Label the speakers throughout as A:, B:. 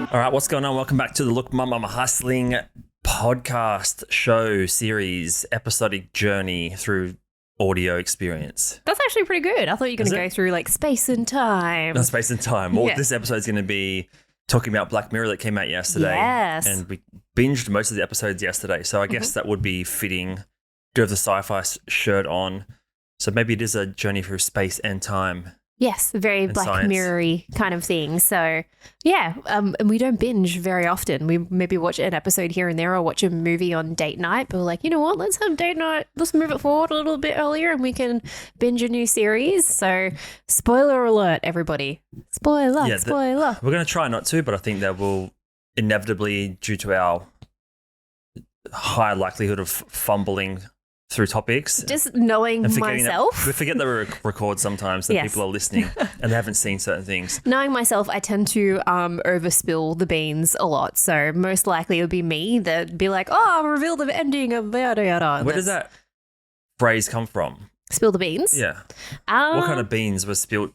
A: All right, what's going on? Welcome back to the Look Mum, I'm Hustling podcast show series, episodic journey through audio experience.
B: That's actually pretty good. I thought you were going to go through like space and time.
A: No, space and time. Well, this episode is going to be talking about Black Mirror that came out yesterday.
B: Yes.
A: And we binged most of the episodes yesterday. So I guess that would be fitting. Do have the sci-fi shirt on. So maybe it is a journey through space and time.
B: Yes, very Black Mirror-y kind of thing. So, yeah, and we don't binge very often. We maybe watch an episode here and there or watch a movie on date night. But we're like, you know what? Let's have date night. Let's move it forward a little bit earlier and we can binge a new series. So, spoiler alert, everybody. Spoiler.
A: We're going to try not to, but I think that will inevitably, due to our high likelihood of fumbling through topics.
B: Just knowing myself.
A: We forget that we record sometimes, that people are listening and they haven't seen certain things.
B: Knowing myself, I tend to overspill the beans a lot. So most likely it would be me that'd be like, oh, reveal the ending of yada yada.
A: Where does that phrase come from?
B: Spill the beans?
A: Yeah. What kind of beans were spilled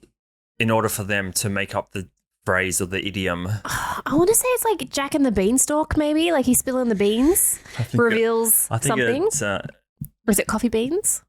A: in order for them to make up the phrase or the idiom?
B: I want to say it's like Jack and the Beanstalk, maybe. Like he's spilling the beans, reveals something. Or is it coffee beans?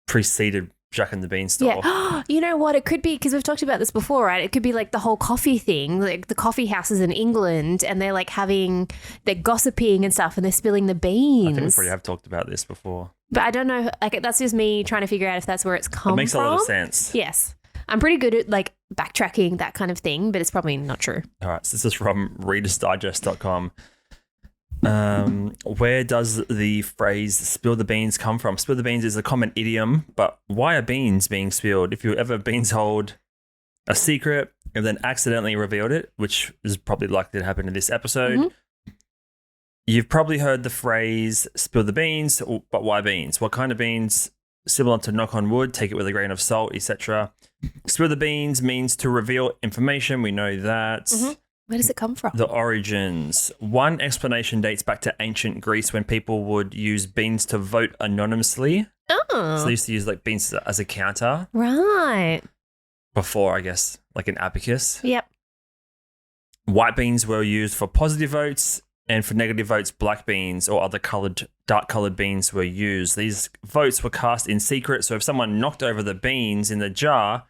A: Preceded Jack and the Beanstalk.
B: Yeah. You know what? It could be, because we've talked about this before, right? It could be like the whole coffee thing, like the coffee houses in England, and they're like they're gossiping and stuff, and they're spilling the beans.
A: I think we probably have talked about this before.
B: But I don't know. Like that's just me trying to figure out if that's where it's come from.
A: It makes a lot of sense.
B: Yes. I'm pretty good at like backtracking that kind of thing, but it's probably not true.
A: All right. So this is from readersdigest.com. Where does the phrase spill the beans come from? Spill the beans is a common idiom, but why are beans being spilled? If you ever beans hold a secret and then accidentally revealed it, which is probably likely to happen in this episode, you've probably heard the phrase spill the beans, but why beans? What kind of beans? Similar to knock on wood, take it with a grain of salt, etc. Spill the beans means to reveal information. We know that.
B: Where does it come from?
A: The origins. One explanation dates back to ancient Greece when people would use beans to vote anonymously.
B: Oh.
A: So they used to use like beans as a counter.
B: Right.
A: Before, I guess, like an abacus.
B: Yep.
A: White beans were used for positive votes, and for negative votes, black beans or other dark coloured beans were used. These votes were cast in secret, so if someone knocked over the beans in the jar,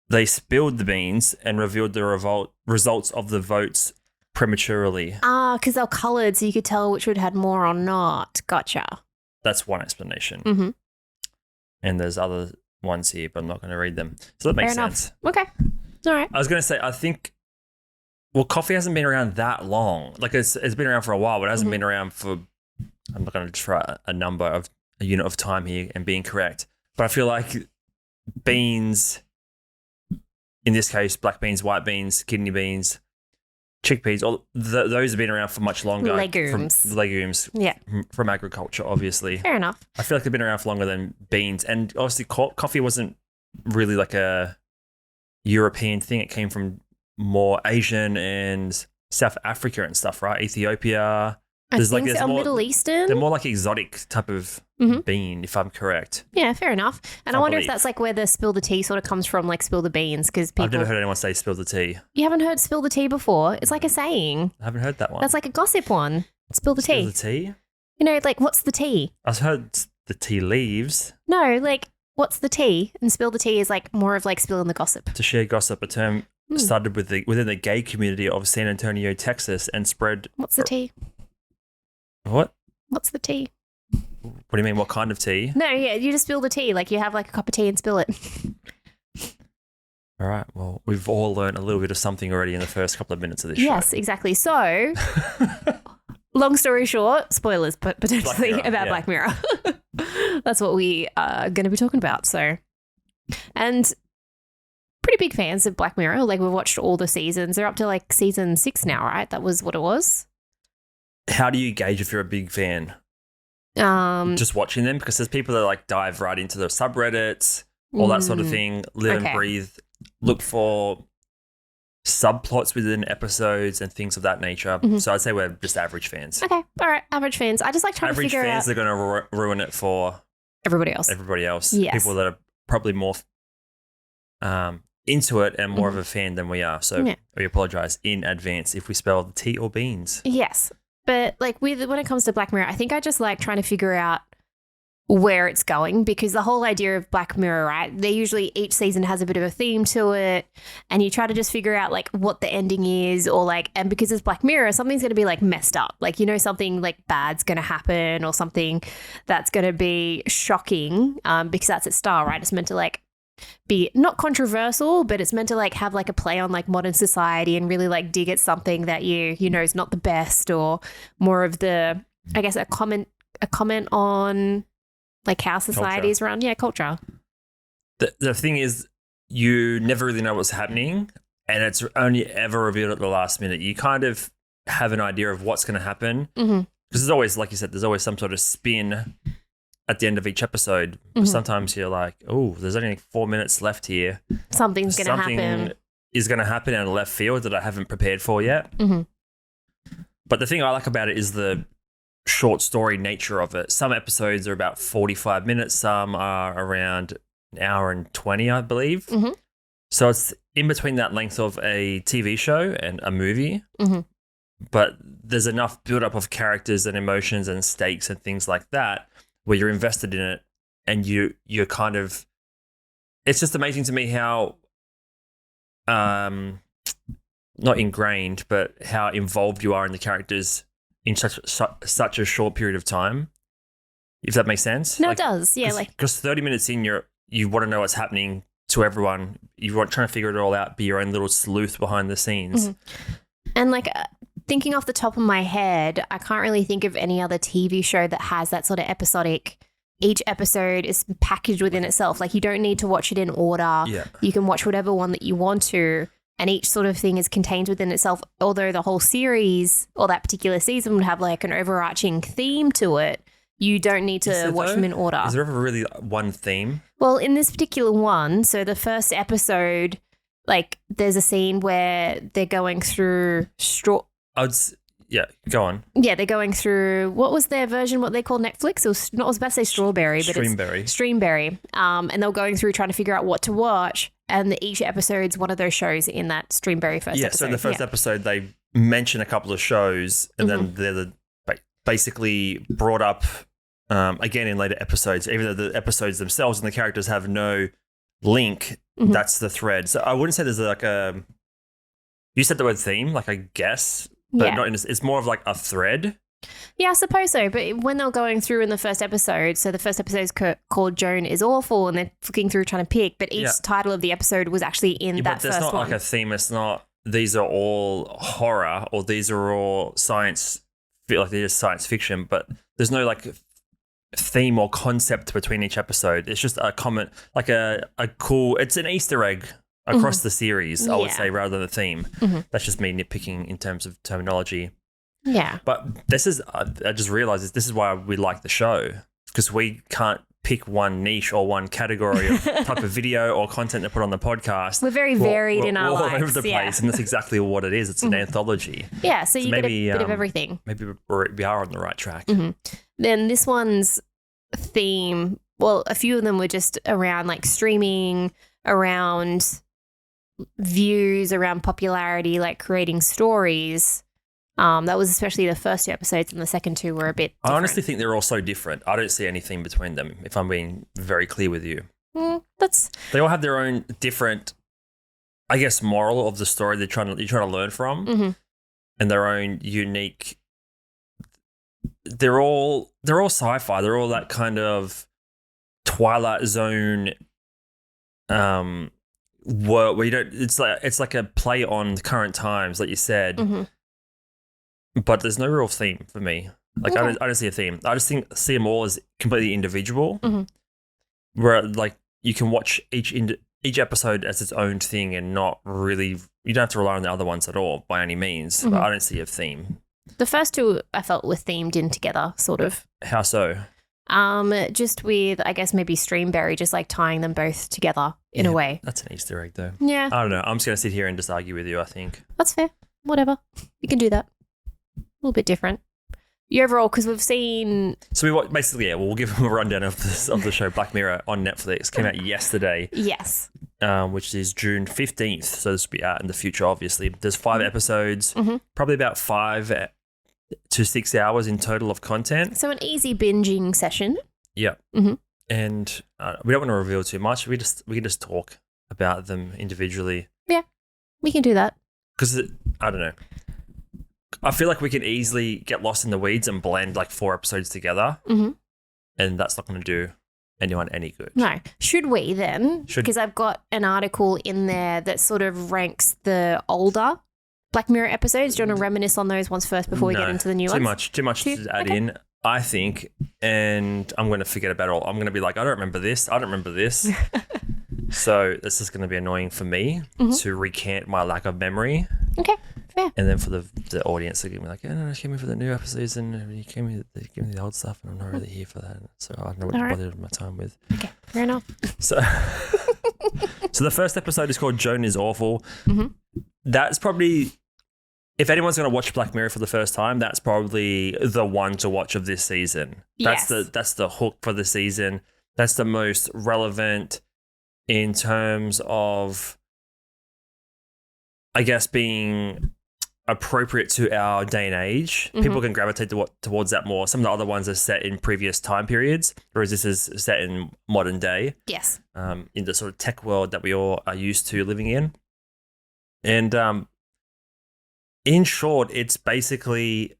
A: they spilled the beans and revealed the results of the votes prematurely.
B: Ah, because they're coloured, so you could tell which would had more or not. Gotcha.
A: That's one explanation. And there's other ones here, but I'm not going to read them. So that makes sense.
B: Okay. All right.
A: I was going to say, I think, well, coffee hasn't been around that long. Like it's been around for a while, but it hasn't been around for, I'm not going to try a unit of time here and be incorrect. But I feel like beans, in this case, black beans, white beans, kidney beans, chickpeas, those have been around for much longer. Legumes.
B: Yeah.
A: From agriculture, obviously.
B: Fair enough.
A: I feel like they've been around for longer than beans. And obviously coffee wasn't really like a European thing. It came from more Asian and South Africa and stuff, right? Ethiopia.
B: There's Middle Eastern.
A: They're more like exotic type of bean, if I'm correct.
B: Yeah, fair enough. And I wonder if that's like where the spill the tea sort of comes from, like spill the beans, because people.
A: I've never heard anyone say spill the tea.
B: You haven't heard spill the tea before? It's like a saying.
A: I haven't heard that one.
B: That's like a gossip one. Spill the tea.
A: Spill the tea?
B: You know, like what's the tea?
A: I've heard the tea leaves.
B: No, like what's the tea? And spill the tea is like more of like spilling the gossip.
A: To share gossip, a term started within the gay community of San Antonio, Texas, and spread.
B: What's the tea?
A: What?
B: What's the tea?
A: What do you mean? What kind of tea?
B: No, yeah, you just spill the tea. Like you have like a cup of tea and spill it.
A: All right. Well, we've all learned a little bit of something already in the first couple of minutes of this show.
B: Yes, exactly. So, long story short, spoilers potentially about Black Mirror. That's what we are going to be talking about. So, and pretty big fans of Black Mirror. Like we've watched all the seasons. They're up to like season 6 now, right? That was what it was.
A: How do you gauge if you're a big fan? Just watching them? Because there's people that like dive right into the subreddits, all that sort of thing, live and breathe, look for subplots within episodes and things of that nature. So I'd say we're just average fans.
B: Okay. All right. Average fans. I just like trying to figure out.
A: Average fans are going to ruin it for
B: everybody else.
A: Everybody else.
B: Yes.
A: People that are probably more into it and more of a fan than we are. So we apologize in advance if we spell the tea or beans.
B: Yes. But like when it comes to Black Mirror, I think I just like trying to figure out where it's going, because the whole idea of Black Mirror, right? They usually, each season has a bit of a theme to it, and you try to just figure out like what the ending is, or like, and because it's Black Mirror, something's going to be like messed up. Like, you know, something like bad's going to happen, or something that's going to be shocking, because that's its style, right? It's meant to like be not controversial, but it's meant to like have like a play on like modern society and really like dig at something that you know is not the best, or more of the, I guess, a comment on like how society is run. Yeah, culture.
A: The thing is, you never really know what's happening, and it's only ever revealed at the last minute. You kind of have an idea of what's going to happen, because there's always, like you said, there's always some sort of spin at the end of each episode. But sometimes you're like, oh, there's only 4 minutes left here.
B: Something's going to happen.
A: Something is going to happen out of left field that I haven't prepared for yet. But the thing I like about it is the short story nature of it. Some episodes are about 45 minutes. Some are around an hour and 20, I believe. So it's in between that length of a TV show and a movie. But there's enough build-up of characters and emotions and stakes and things like that where you're invested in it, and you're kind of, it's just amazing to me how not ingrained, but how involved you are in the characters in such a short period of time, if that makes sense.
B: No, like, it does. Yeah,
A: because 30 minutes in, you want to know what's happening to everyone. You want trying to figure it all out, be your own little sleuth behind the scenes.
B: And like thinking off the top of my head, I can't really think of any other TV show that has that sort of episodic. Each episode is packaged within itself. Like, you don't need to watch it in order.
A: Yeah.
B: You can watch whatever one that you want to. And each sort of thing is contained within itself, although the whole series or that particular season would have like an overarching theme to it. You don't need to watch them in order.
A: Is there ever really one theme?
B: Well, in this particular one, so the first episode, like there's a scene where they're going through
A: yeah, go on.
B: Yeah, they're going through, what was their version, what they call Netflix? I was about to say Strawberry, but it's Streamberry. And they were going through trying to figure out what to watch. And each episode's one of those shows in that Streamberry first episode.
A: Yeah, so in the first episode, they mention a couple of shows, and then they're basically brought up again in later episodes. Even though the episodes themselves and the characters have no link, that's the thread. So I wouldn't say there's like you said the word theme, like I guess, but not it's more of like a thread.
B: Yeah, I suppose so. But when they're going through in the first episode, so the first episode is called Joan is Awful, and they're flicking through trying to pick, but each title of the episode was actually in that first one. But there's not
A: like a theme. It's not, these are all horror or these are all science, like they're just science fiction, but there's no like theme or concept between each episode. It's just a comment, like a cool, it's an Easter egg across the series, I would say, rather than a theme. That's just me nitpicking in terms of terminology.
B: Yeah.
A: But this is, I just realized this is why we like the show, because we can't pick one niche or one category of type of video or content to put on the podcast.
B: We're very varied in our
A: lives.
B: All
A: over the place, and that's exactly what it is. It's an anthology.
B: Yeah, so you get a bit of everything.
A: Maybe we are on the right track.
B: Then this one's theme, well, a few of them were just around like streaming, around views, around popularity, like creating stories. That was especially the first two episodes, and the second two were a bit different.
A: I honestly think they're all so different. I don't see anything between them, if I'm being very clear with you. They all have their own different, I guess, moral of the story you're trying to learn from, and their own unique. They're all sci-fi. They're all that kind of Twilight Zone world where you don't. It's like a play on current times, like you said. But there's no real theme for me. Like I don't see a theme. I just see them all as completely individual. Where like you can watch each episode as its own thing, and not really, you don't have to rely on the other ones at all by any means. But I don't see a theme.
B: The first two I felt were themed in together, sort of.
A: How so?
B: Just with, I guess, maybe Streamberry, just like tying them both together in a way.
A: That's an Easter egg, though.
B: Yeah.
A: I don't know. I'm just going to sit here and just argue with you, I think.
B: That's fair. Whatever. You can do that. A little bit different. Overall, because we've seen...
A: So basically, we'll give them a rundown of the show Black Mirror on Netflix. Came out yesterday.
B: Yes.
A: which is June 15th. So this will be out in the future, obviously. There's 5 episodes, probably about 5 to 6 hours in total of content.
B: So an easy binging session.
A: Yeah. And we don't want to reveal too much. We can just talk about them individually.
B: Yeah, we can do that.
A: Because, I don't know. I feel like we can easily get lost in the weeds and blend like 4 episodes together. And that's not going to do anyone any good.
B: No. Should we then? Because I've got an article in there that sort of ranks the older Black Mirror episodes. Do you want to reminisce on those ones first before we get into the new ones? Too much
A: to add in, I think, and I'm going to forget about it all. I'm going to be like, I don't remember this. So this is going to be annoying for me to recant my lack of memory.
B: Okay, fair.
A: And then for the audience, they're going to be like, no, came here for the new episodes and you gave me the old stuff and I'm not really here for that. So I don't know what to bother my time with.
B: Okay, fair enough.
A: So the first episode is called Joan is Awful. That's probably, if anyone's going to watch Black Mirror for the first time, that's probably the one to watch of this season. That's the hook for the season. That's the most relevant in terms of, I guess, being appropriate to our day and age. People can gravitate towards that more. Some of the other ones are set in previous time periods, whereas this is set in modern day.
B: Yes.
A: In the sort of tech world that we all are used to living in. And in short, it's basically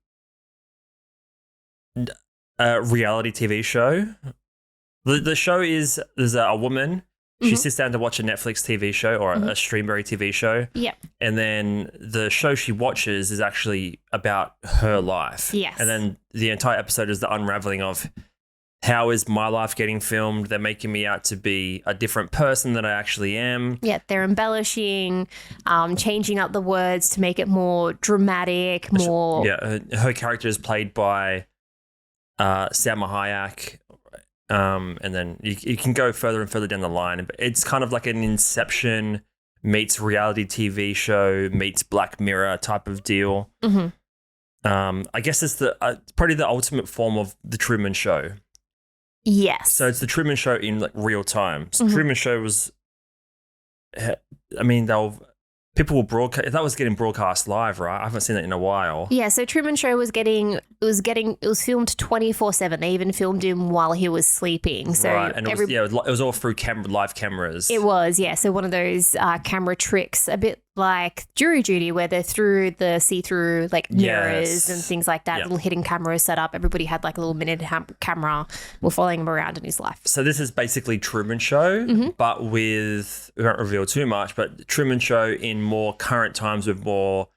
A: a reality TV show. The show is, there's a woman. She sits down to watch a Netflix TV show or a Streamberry TV show.
B: Yep.
A: And then the show she watches is actually about her life.
B: Yes.
A: And then the entire episode is the unraveling of how is my life getting filmed? They're making me out to be a different person than I actually am.
B: Yeah, they're embellishing, changing up the words to make it more dramatic, more...
A: Yeah, her character is played by Salma Hayek. And then you can go further and further down the line. But it's kind of like an Inception meets reality TV show meets Black Mirror type of deal. I guess it's probably the ultimate form of the Truman Show.
B: Yes.
A: So it's the Truman Show in like real time. So Truman Show was, I mean, people will broadcast. That was getting broadcast live, right? I haven't seen it in a while.
B: Yeah, so Truman Show was filmed 24/7. They even filmed him while he was sleeping. So
A: right, and it was all through live cameras.
B: It was, yeah. So one of those camera tricks, a bit like Jury Duty, where they're through the see-through like mirrors and things like that. Yep. Little hidden cameras set up. Everybody had like a little minute camera. We're following him around in his life.
A: So this is basically Truman Show, but with, we won't reveal too much, but Truman Show in more current times with more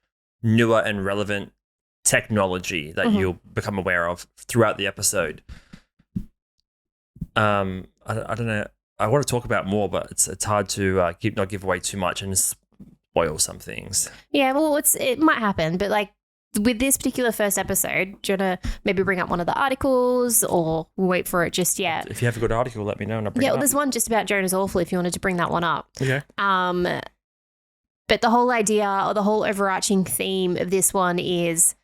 A: newer and relevant technology that you'll become aware of throughout the episode. I don't know. I want to talk about more, but it's hard to not give away too much and spoil some things.
B: Yeah, well, it might happen, but like with this particular first episode, do you want to maybe bring up one of the articles or wait for it just yet?
A: If you have a good article, let me know and I'll bring it up.
B: There's one just about Joan is Awful if you wanted to bring that one up.
A: Okay.
B: But the whole idea or the whole overarching theme of this one is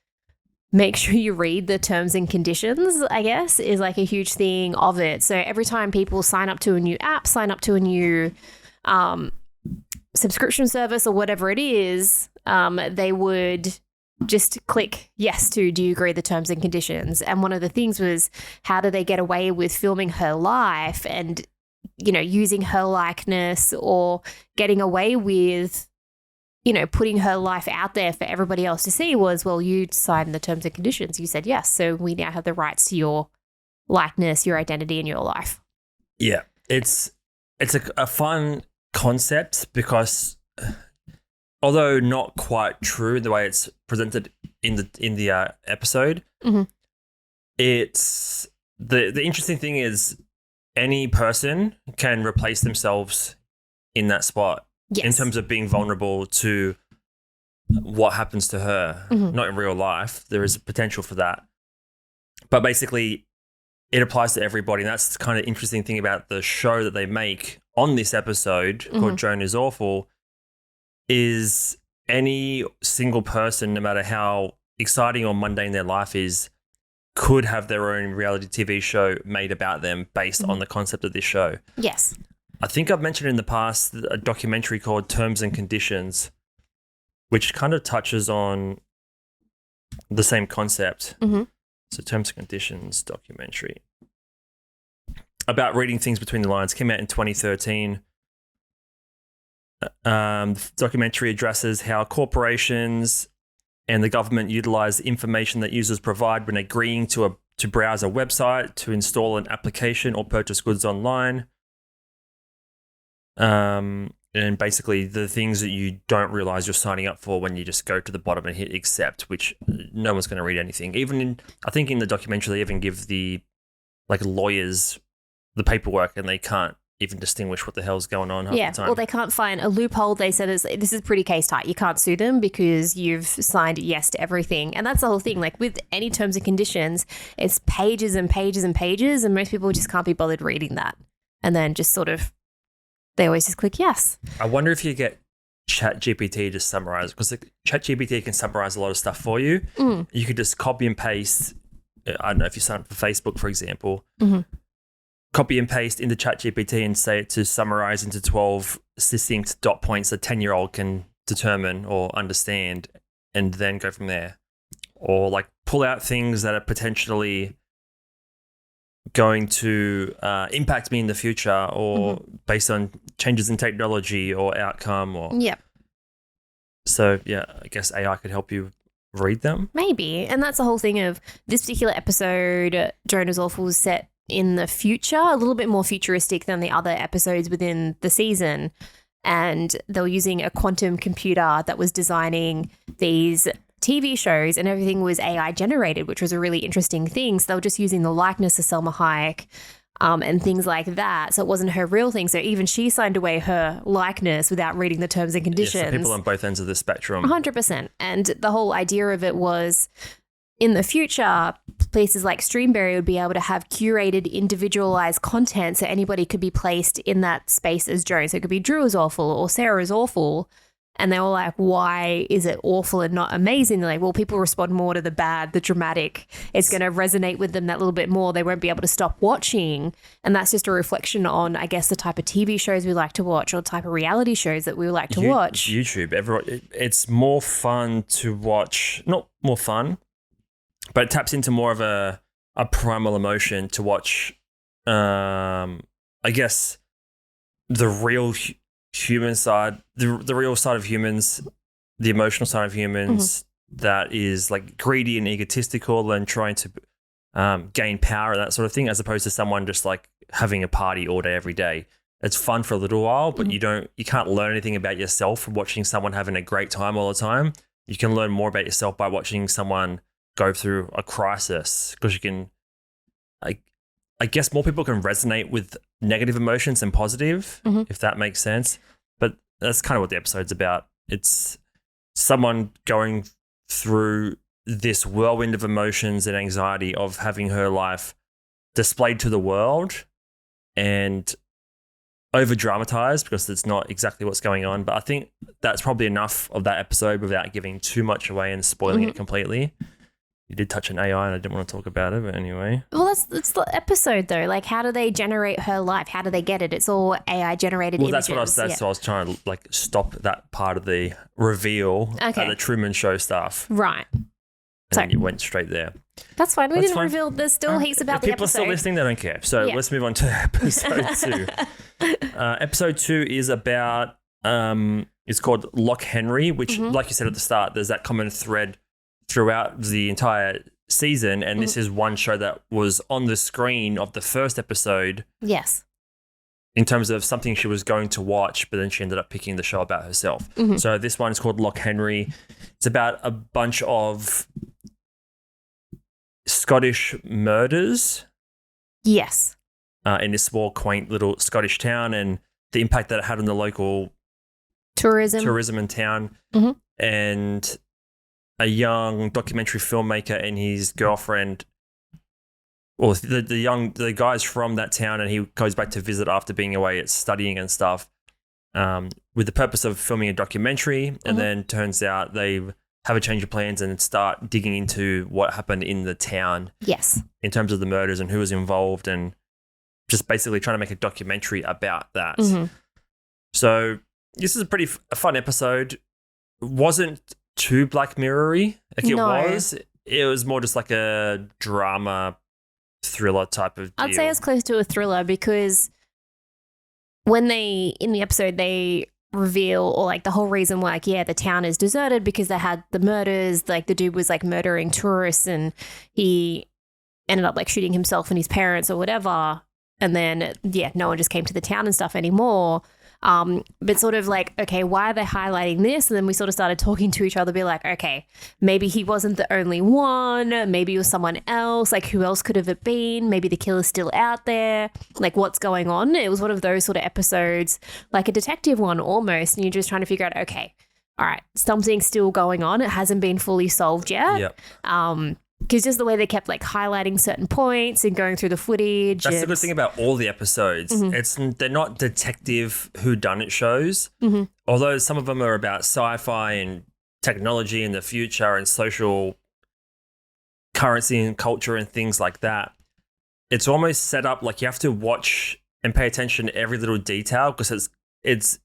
B: make sure you read the terms and conditions, I guess, is like a huge thing of it. So every time people sign up to a new app, sign up to a new subscription service or whatever it is, they would just click yes to, do you agree the terms and conditions? And one of the things was, how do they get away with filming her life and, using her likeness or getting away with putting her life out there for everybody else to see was, well, you signed the terms and conditions. You said yes. So we now have the rights to your likeness, your identity, and your life. Yeah.
A: It's a fun concept because although not quite true the way it's presented in the episode, it's the interesting thing is any person can replace themselves in that spot. Yes. In terms of being vulnerable to what happens to her, not in real life. There is a potential for that. But basically, it applies to everybody. And that's the kind of interesting thing about the show that they make on this episode called Joan is Awful, is any single person, no matter how exciting or mundane their life is, could have their own reality TV show made about them based on the concept of this show.
B: Yes.
A: I think I've mentioned in the past a documentary called Terms and Conditions, which kind of touches on the same concept.
B: Mm-hmm.
A: So Terms and Conditions documentary about reading things between the lines came out in 2013. The documentary addresses how corporations and the government utilize the information that users provide when agreeing to browse a website, to install an application, or purchase goods online. And basically the things that you don't realize you're signing up for when you just go to the bottom and hit accept, which no one's going to read anything. I think in the documentary they even give the lawyers the paperwork and they can't even distinguish what the hell's going on half the time.
B: Well, they can't find a loophole. They said this is pretty case tight. You can't sue them because you've signed yes to everything. And that's the whole thing. Like with any terms and conditions, it's pages and pages and pages, and most people just can't be bothered reading that. And then just sort of, they always just click yes.
A: I wonder if you get ChatGPT to summarize, because ChatGPT can summarize a lot of stuff for you. You could just copy and paste. I don't know, if you sign up for Facebook, for example, copy and paste into ChatGPT and say it to summarize into 12 succinct dot points a 10-year-old can determine or understand, and then go from there. Or like pull out things that are potentially going to impact me in the future, or based on changes in technology or outcome. Or So yeah, I guess AI could help you read them.
B: Maybe. And that's the whole thing of this particular episode. Joan is Awful was set in the future, a little bit more futuristic than the other episodes within the season. And they were using a quantum computer that was designing these TV shows, and everything was AI generated, which was a really interesting thing. So they were just using the likeness of Selma Hayek and things like that. So it wasn't her real thing. So even she signed away her likeness without reading the terms and conditions.
A: Yeah, so people on both ends of the spectrum.
B: 100%. And the whole idea of it was, in the future, places like Streamberry would be able to have curated, individualized content, so anybody could be placed in that space as Joan. So it could be Drew is awful or Sarah is awful. And they were like, why is it awful and not amazing? They're like, well, people respond more to the bad, the dramatic. It's going to resonate with them that little bit more. They won't be able to stop watching. And that's just a reflection on, I guess, the type of TV shows we like to watch, or type of reality shows that we like to watch.
A: YouTube, it's more fun to watch. Not more fun, but it taps into more of a primal emotion to watch, I guess, the real human side, the real side of humans, the emotional side of humans that is like greedy and egotistical and trying to gain power and that sort of thing, as opposed to someone just like having a party all day, every day. It's fun for a little while, but you can't learn anything about yourself from watching someone having a great time all the time. You can learn more about yourself by watching someone go through a crisis, because you can, I guess more people can resonate with negative emotions than positive, if that makes sense. But that's kind of what the episode's about. It's someone going through this whirlwind of emotions and anxiety of having her life displayed to the world and over dramatized, because it's not exactly what's going on. But I think that's probably enough of that episode without giving too much away and spoiling it completely. You did touch on AI and I didn't want to talk about it, but anyway.
B: Well, that's the episode though. Like, how do they generate her life? How do they get it? It's all AI generated images.
A: That's what I was trying to like stop that part of the reveal at the Truman Show stuff.
B: Right.
A: And then you went straight there.
B: That's fine. We didn't reveal. There's still heaps about the episode.
A: People are still listening, they don't care. So let's move on to episode 2. Episode 2 is about, it's called Loch Henry, which, like you said at the start, there's that common thread throughout the entire season, and this is one show that was on the screen of the first episode.
B: Yes.
A: In terms of something she was going to watch, but then she ended up picking the show about herself. So this one is called Loch Henry. It's about a bunch of Scottish murders.
B: Yes.
A: In this small, quaint little Scottish town, and the impact that it had on the local tourism in town. And a young documentary filmmaker and his girlfriend, well, the guy's from that town, and he goes back to visit after being away at studying and stuff, with the purpose of filming a documentary. And then turns out they have a change of plans and start digging into what happened in the town.
B: Yes.
A: In terms of the murders and who was involved, and just basically trying to make a documentary about that.
B: Mm-hmm.
A: So this is a fun episode. It wasn't too Black Mirror-y. Like it was more just like a drama thriller type of deal.
B: I'd say it's close to a thriller because when in the episode, they reveal, or like the whole reason why, like, the town is deserted because they had the murders, like the dude was like murdering tourists and he ended up like shooting himself and his parents or whatever. And then, no one just came to the town and stuff anymore. But sort of like, okay, why are they highlighting this? And then we sort of started talking to each other, be like, okay, maybe he wasn't the only one. Maybe it was someone else. Like, who else could have it been? Maybe the killer's still out there. Like, what's going on? It was one of those sort of episodes, like a detective one almost. And you're just trying to figure out, okay, all right, something's still going on. It hasn't been fully solved yet.
A: Yep.
B: Because just the way they kept like highlighting certain points and going through the footage.
A: That's the good thing about all the episodes.
B: Mm-hmm.
A: They're not detective whodunit shows.
B: Mm-hmm.
A: Although some of them are about sci-fi and technology in the future and social currency and culture and things like that. It's almost set up like you have to watch and pay attention to every little detail because it's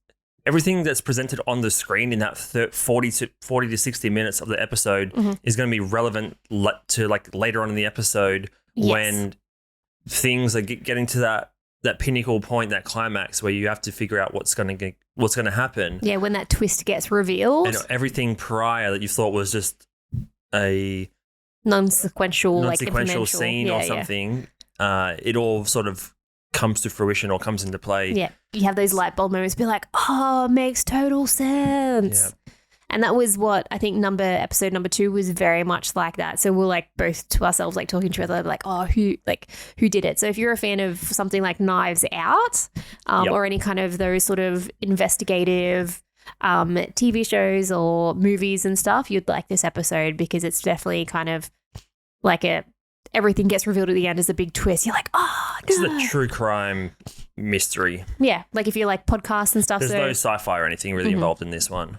A: everything that's presented on the screen in that 40 to 60 minutes of the episode is going to be relevant to like later on in the episode when things are getting to that pinnacle point, that climax where you have to figure out what's going to happen.
B: Yeah, when that twist gets revealed.
A: And everything prior that you thought was just a
B: non-sequential
A: scene or something, it all sort of comes to fruition or comes into play.
B: Yeah. You have those light bulb moments, be like, oh, it makes total sense. Yeah. And that was what I think episode number 2 was very much like that. So we're like both to ourselves, like talking to each other, like, oh, who did it? So if you're a fan of something like Knives Out or any kind of those sort of investigative TV shows or movies and stuff, you'd like this episode because it's definitely kind of like everything gets revealed at the end as a big twist. You're like, oh, no.
A: This is a true crime mystery.
B: Yeah, like if you like podcasts and stuff.
A: There's no sci-fi or anything really involved in this one.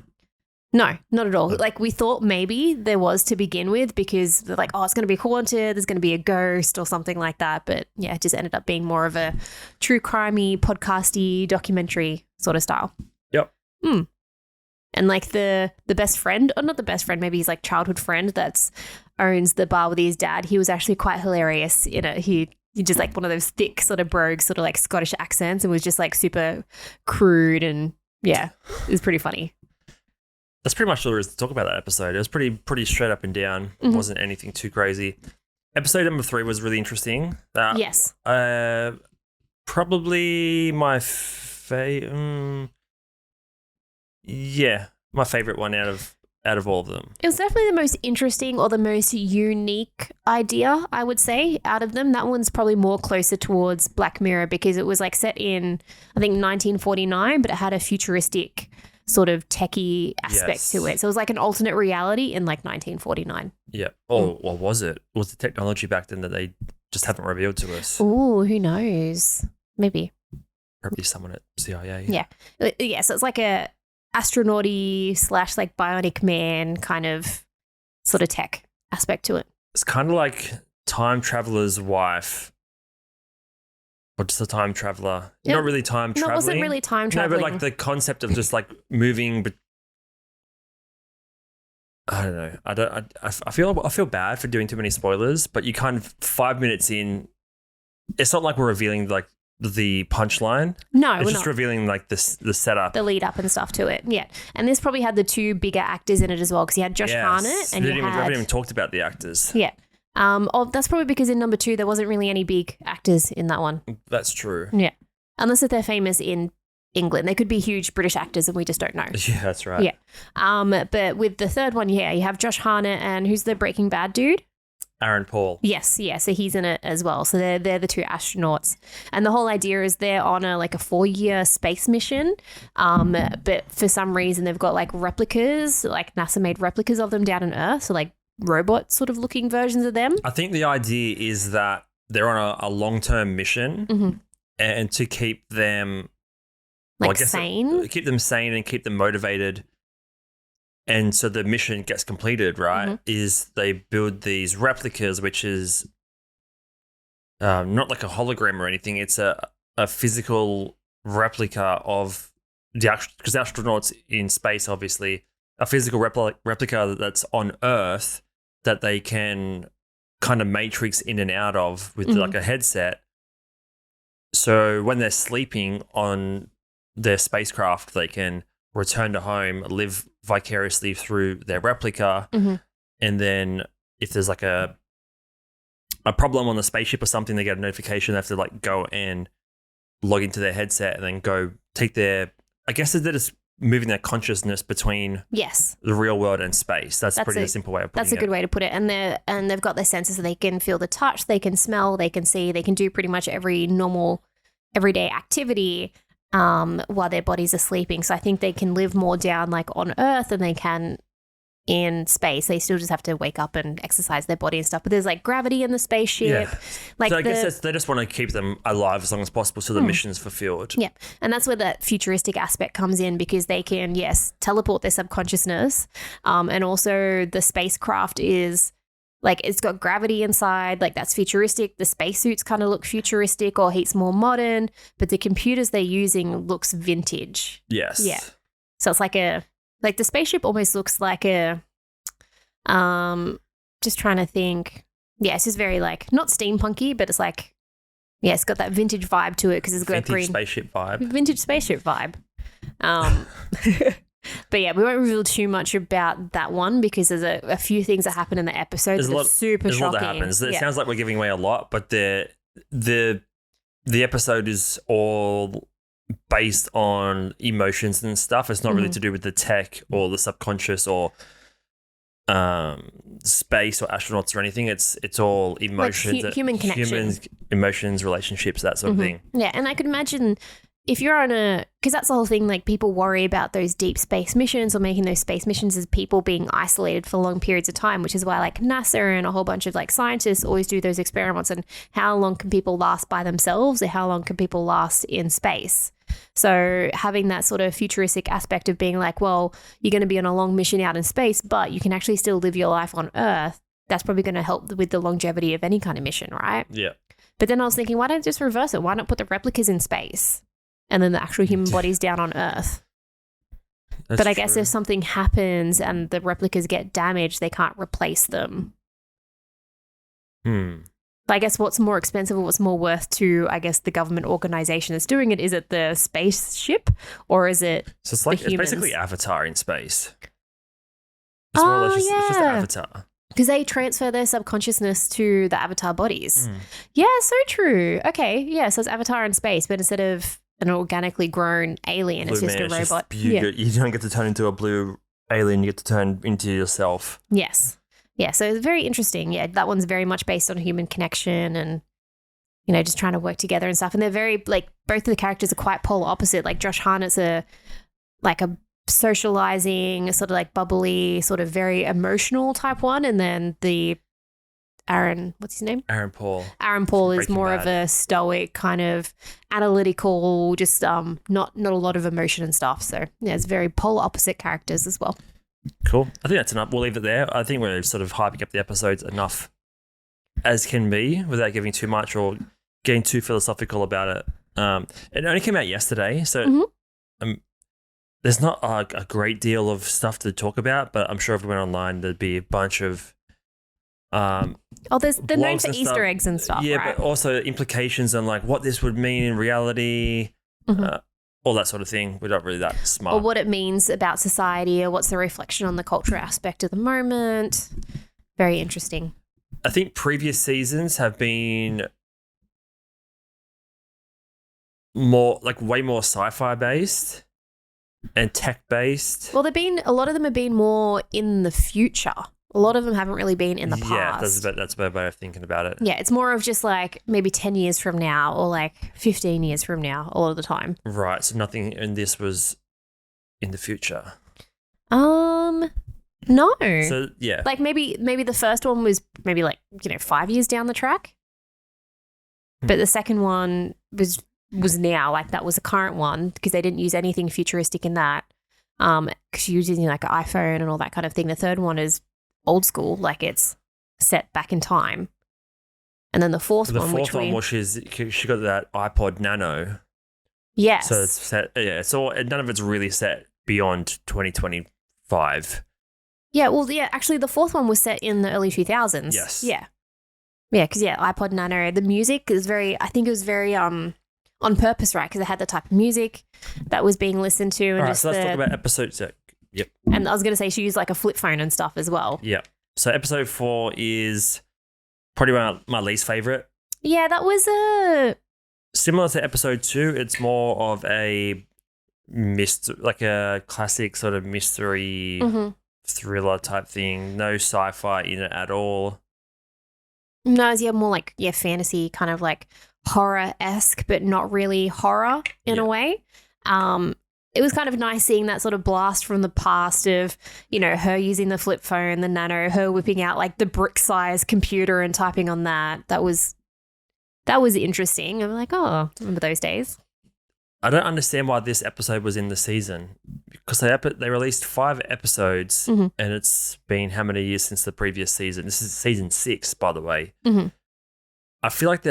B: No, not at all. Like we thought maybe there was to begin with because they're like, oh, it's going to be haunted, there's going to be a ghost or something like that. But yeah, it just ended up being more of a true crimey, podcasty, documentary sort of style.
A: Yep.
B: And like the best friend, or not the best friend, maybe he's like childhood friend that's owns the bar with his dad. He was actually quite hilarious. You know, he just like one of those thick sort of brogue, sort of like Scottish accents, and was just like super crude and it was pretty funny.
A: That's pretty much all there is to talk about that episode. It was pretty straight up and down. It wasn't anything too crazy. Episode number 3 was really interesting.
B: Yes.
A: Probably my my favorite one out of all of them.
B: It was definitely the most interesting or the most unique idea, I would say, out of them. That one's probably more closer towards Black Mirror because it was like set in, I think, 1949, but it had a futuristic sort of techie aspect to it. So it was like an alternate reality in like 1949.
A: Yeah. Oh, what was it? Was the technology back then that they just haven't revealed to us?
B: Oh, who knows? Maybe.
A: Probably someone at CIA.
B: Yeah. Yeah. So it's like a astronaut-y / like bionic man kind of sort of tech aspect to it.
A: It's kind of like Time Traveler's Wife. Or just a time traveler. Yep. Not really time traveling.
B: No, it wasn't really time traveling.
A: No, but like the concept of just like moving. But I don't know. I feel bad for doing too many spoilers. But you kind of 5 minutes in, it's not like we're revealing like the punchline.
B: No,
A: it's just revealing like the setup,
B: the lead up and stuff to it. Yeah, and this probably had the 2 bigger actors in it as well because you had Josh Hartnett and
A: we haven't even talked about the actors.
B: Yeah. That's probably because in number 2 there wasn't really any big actors in that one.
A: That's true.
B: Yeah, unless if they're famous in England, they could be huge British actors and we just don't know.
A: Yeah, that's right.
B: Yeah. But with the 3rd one, you have Josh Hartnett and who's the Breaking Bad dude?
A: Aaron Paul.
B: Yes, yeah. So he's in it as well. So they're the 2 astronauts, and the whole idea is they're on a 4-year space mission. But for some reason they've got like replicas, like NASA made replicas of them down on Earth. So like robot sort of looking versions of them.
A: I think the idea is that they're on a long-term mission and to keep them
B: sane.
A: Keep them sane and keep them motivated. And so the mission gets completed, right? Is they build these replicas, which is not like a hologram or anything. It's a physical replica of because astronauts in space, obviously, a physical replica that's on Earth that they can kind of matrix in and out of with like a headset. So when they're sleeping on their spacecraft, they can return to home, live vicariously through their replica, and then if there's like a problem on the spaceship or something, they get a notification. They have to like go and log into their headset and then go take their. I guess they're just moving their consciousness between the real world and space. That's pretty a simple way of putting it.
B: That's a good way to put it. And they've got their senses, so they can feel the touch, they can smell, they can see, they can do pretty much every normal everyday activity while their bodies are sleeping. So I think they can live more down like on Earth than they can in space. They still just have to wake up and exercise their body and stuff. But there's like gravity in the spaceship.
A: Yeah.
B: Like
A: so I guess they just want to keep them alive as long as possible so the mission's fulfilled.
B: Yeah. And that's where that futuristic aspect comes in, because they can, yes, teleport their subconsciousness. And also the spacecraft is like, it's got gravity inside. Like that's futuristic. The spacesuits kind of look futuristic, or he's more modern. But the computers they're using looks vintage.
A: Yes.
B: Yeah. So it's like the spaceship almost looks like a, just trying to think. Yeah, it's just very like, not steampunky, but it's like, yeah, it's got that vintage vibe to it because it's got
A: vintage
B: a green
A: spaceship vibe.
B: Vintage spaceship vibe. But yeah, we won't reveal too much about that one because there's a few things that happen in the episode that are super shocking.
A: There's a lot that happens. It sounds like we're giving away a lot, but the episode is all based on emotions and stuff. It's not really to do with the tech or the subconscious or space or astronauts or anything. It's all emotions,
B: like human connection,
A: emotions, relationships, that sort of thing.
B: Yeah, and I could imagine if you're on because that's the whole thing, like people worry about those deep space missions or making those space missions as people being isolated for long periods of time, which is why like NASA and a whole bunch of like scientists always do those experiments and how long can people last by themselves or how long can people last in space. So having that sort of futuristic aspect of being like, well, you're going to be on a long mission out in space, but you can actually still live your life on Earth. That's probably going to help with the longevity of any kind of mission, right?
A: Yeah.
B: But then I was thinking, why don't just reverse it? Why not put the replicas in space and then the actual human bodies down on Earth? But I guess if something happens and the replicas get damaged, they can't replace them. I guess what's more expensive or what's more worth to, I guess, the government organization that's doing it? Is it the spaceship or is it
A: So it's like, it's basically Avatar in space. It's more or less it's just Avatar.
B: Because they transfer their subconsciousness to the Avatar bodies. Yeah, so true. Okay, yeah, so it's Avatar in space, but instead of an organically grown alien, it's just a robot.
A: You don't get to turn into a blue alien, you get to turn into yourself.
B: Yes. Yeah, so it's very interesting. Yeah, that one's very much based on human connection and, you know, just trying to work together and stuff. And they're very, like, both of the characters are quite polar opposite. Like, Josh Hartnett's a socializing, sort of like bubbly, sort of very emotional type one. And then the what's his name?
A: Aaron Paul.
B: Aaron Paul is more of a stoic, kind of analytical, just not a lot of emotion and stuff. So, yeah, it's very polar opposite characters as well.
A: Cool. I think that's enough. We'll leave it there. I think we're sort of hyping up the episodes enough as can be without giving too much or getting too philosophical about it. It only came out yesterday, so there's not a great deal of stuff to talk about, but I'm sure if we went online, there'd be a bunch of
B: they're known for Easter eggs and stuff,
A: yeah,
B: right?
A: But also implications on like what this would mean in reality. All that sort of thing. We're not really that smart.
B: Or what it means about society or what's the reflection on the cultural aspect of the moment. Very interesting.
A: I think previous seasons have been more, like way more sci-fi based and tech based.
B: Well, a lot of them have been more in the future. A lot of them haven't really been in the past.
A: Yeah, that's a better way of thinking about it.
B: Yeah, it's more of just like maybe 10 years from now or like 15 years from now a lot of the time.
A: Right, so nothing in this was in the future.
B: No.
A: So, yeah.
B: Like maybe the first one was maybe like, 5 years down the track. But the second one was now, like that was the current one because they didn't use anything futuristic in that. Because you're using like an iPhone and all that kind of thing. The third one is old school, like it's set back in time. And then the fourth one,
A: which she got that iPod Nano.
B: Yes.
A: So it's set. Yeah. So none of it's really set beyond 2025.
B: Yeah. Well, yeah. Actually, the fourth one was set in the early 2000s.
A: Yes.
B: Yeah. Yeah, because iPod Nano. The music is very. I think it was very on purpose, right? Because it had the type of music that was being listened to, and
A: all right. So let's talk about episodes. Yep.
B: And I was going to say she used like a flip phone and stuff as well.
A: Yeah. So episode 4 is probably my least favorite.
B: Yeah, that was
A: similar to episode 2. It's more of a like a classic sort of mystery thriller type thing. No sci-fi in it at all.
B: No, it's more like fantasy, kind of like horror-esque, but not really horror in a way. It was kind of nice seeing that sort of blast from the past of, her using the flip phone, the Nano, her whipping out like the brick-sized computer and typing on that. That was interesting. I'm like, oh, remember those days?
A: I don't understand why this episode was in the season, because they released 5 episodes and it's been how many years since the previous season? This is season 6, by the way. I feel like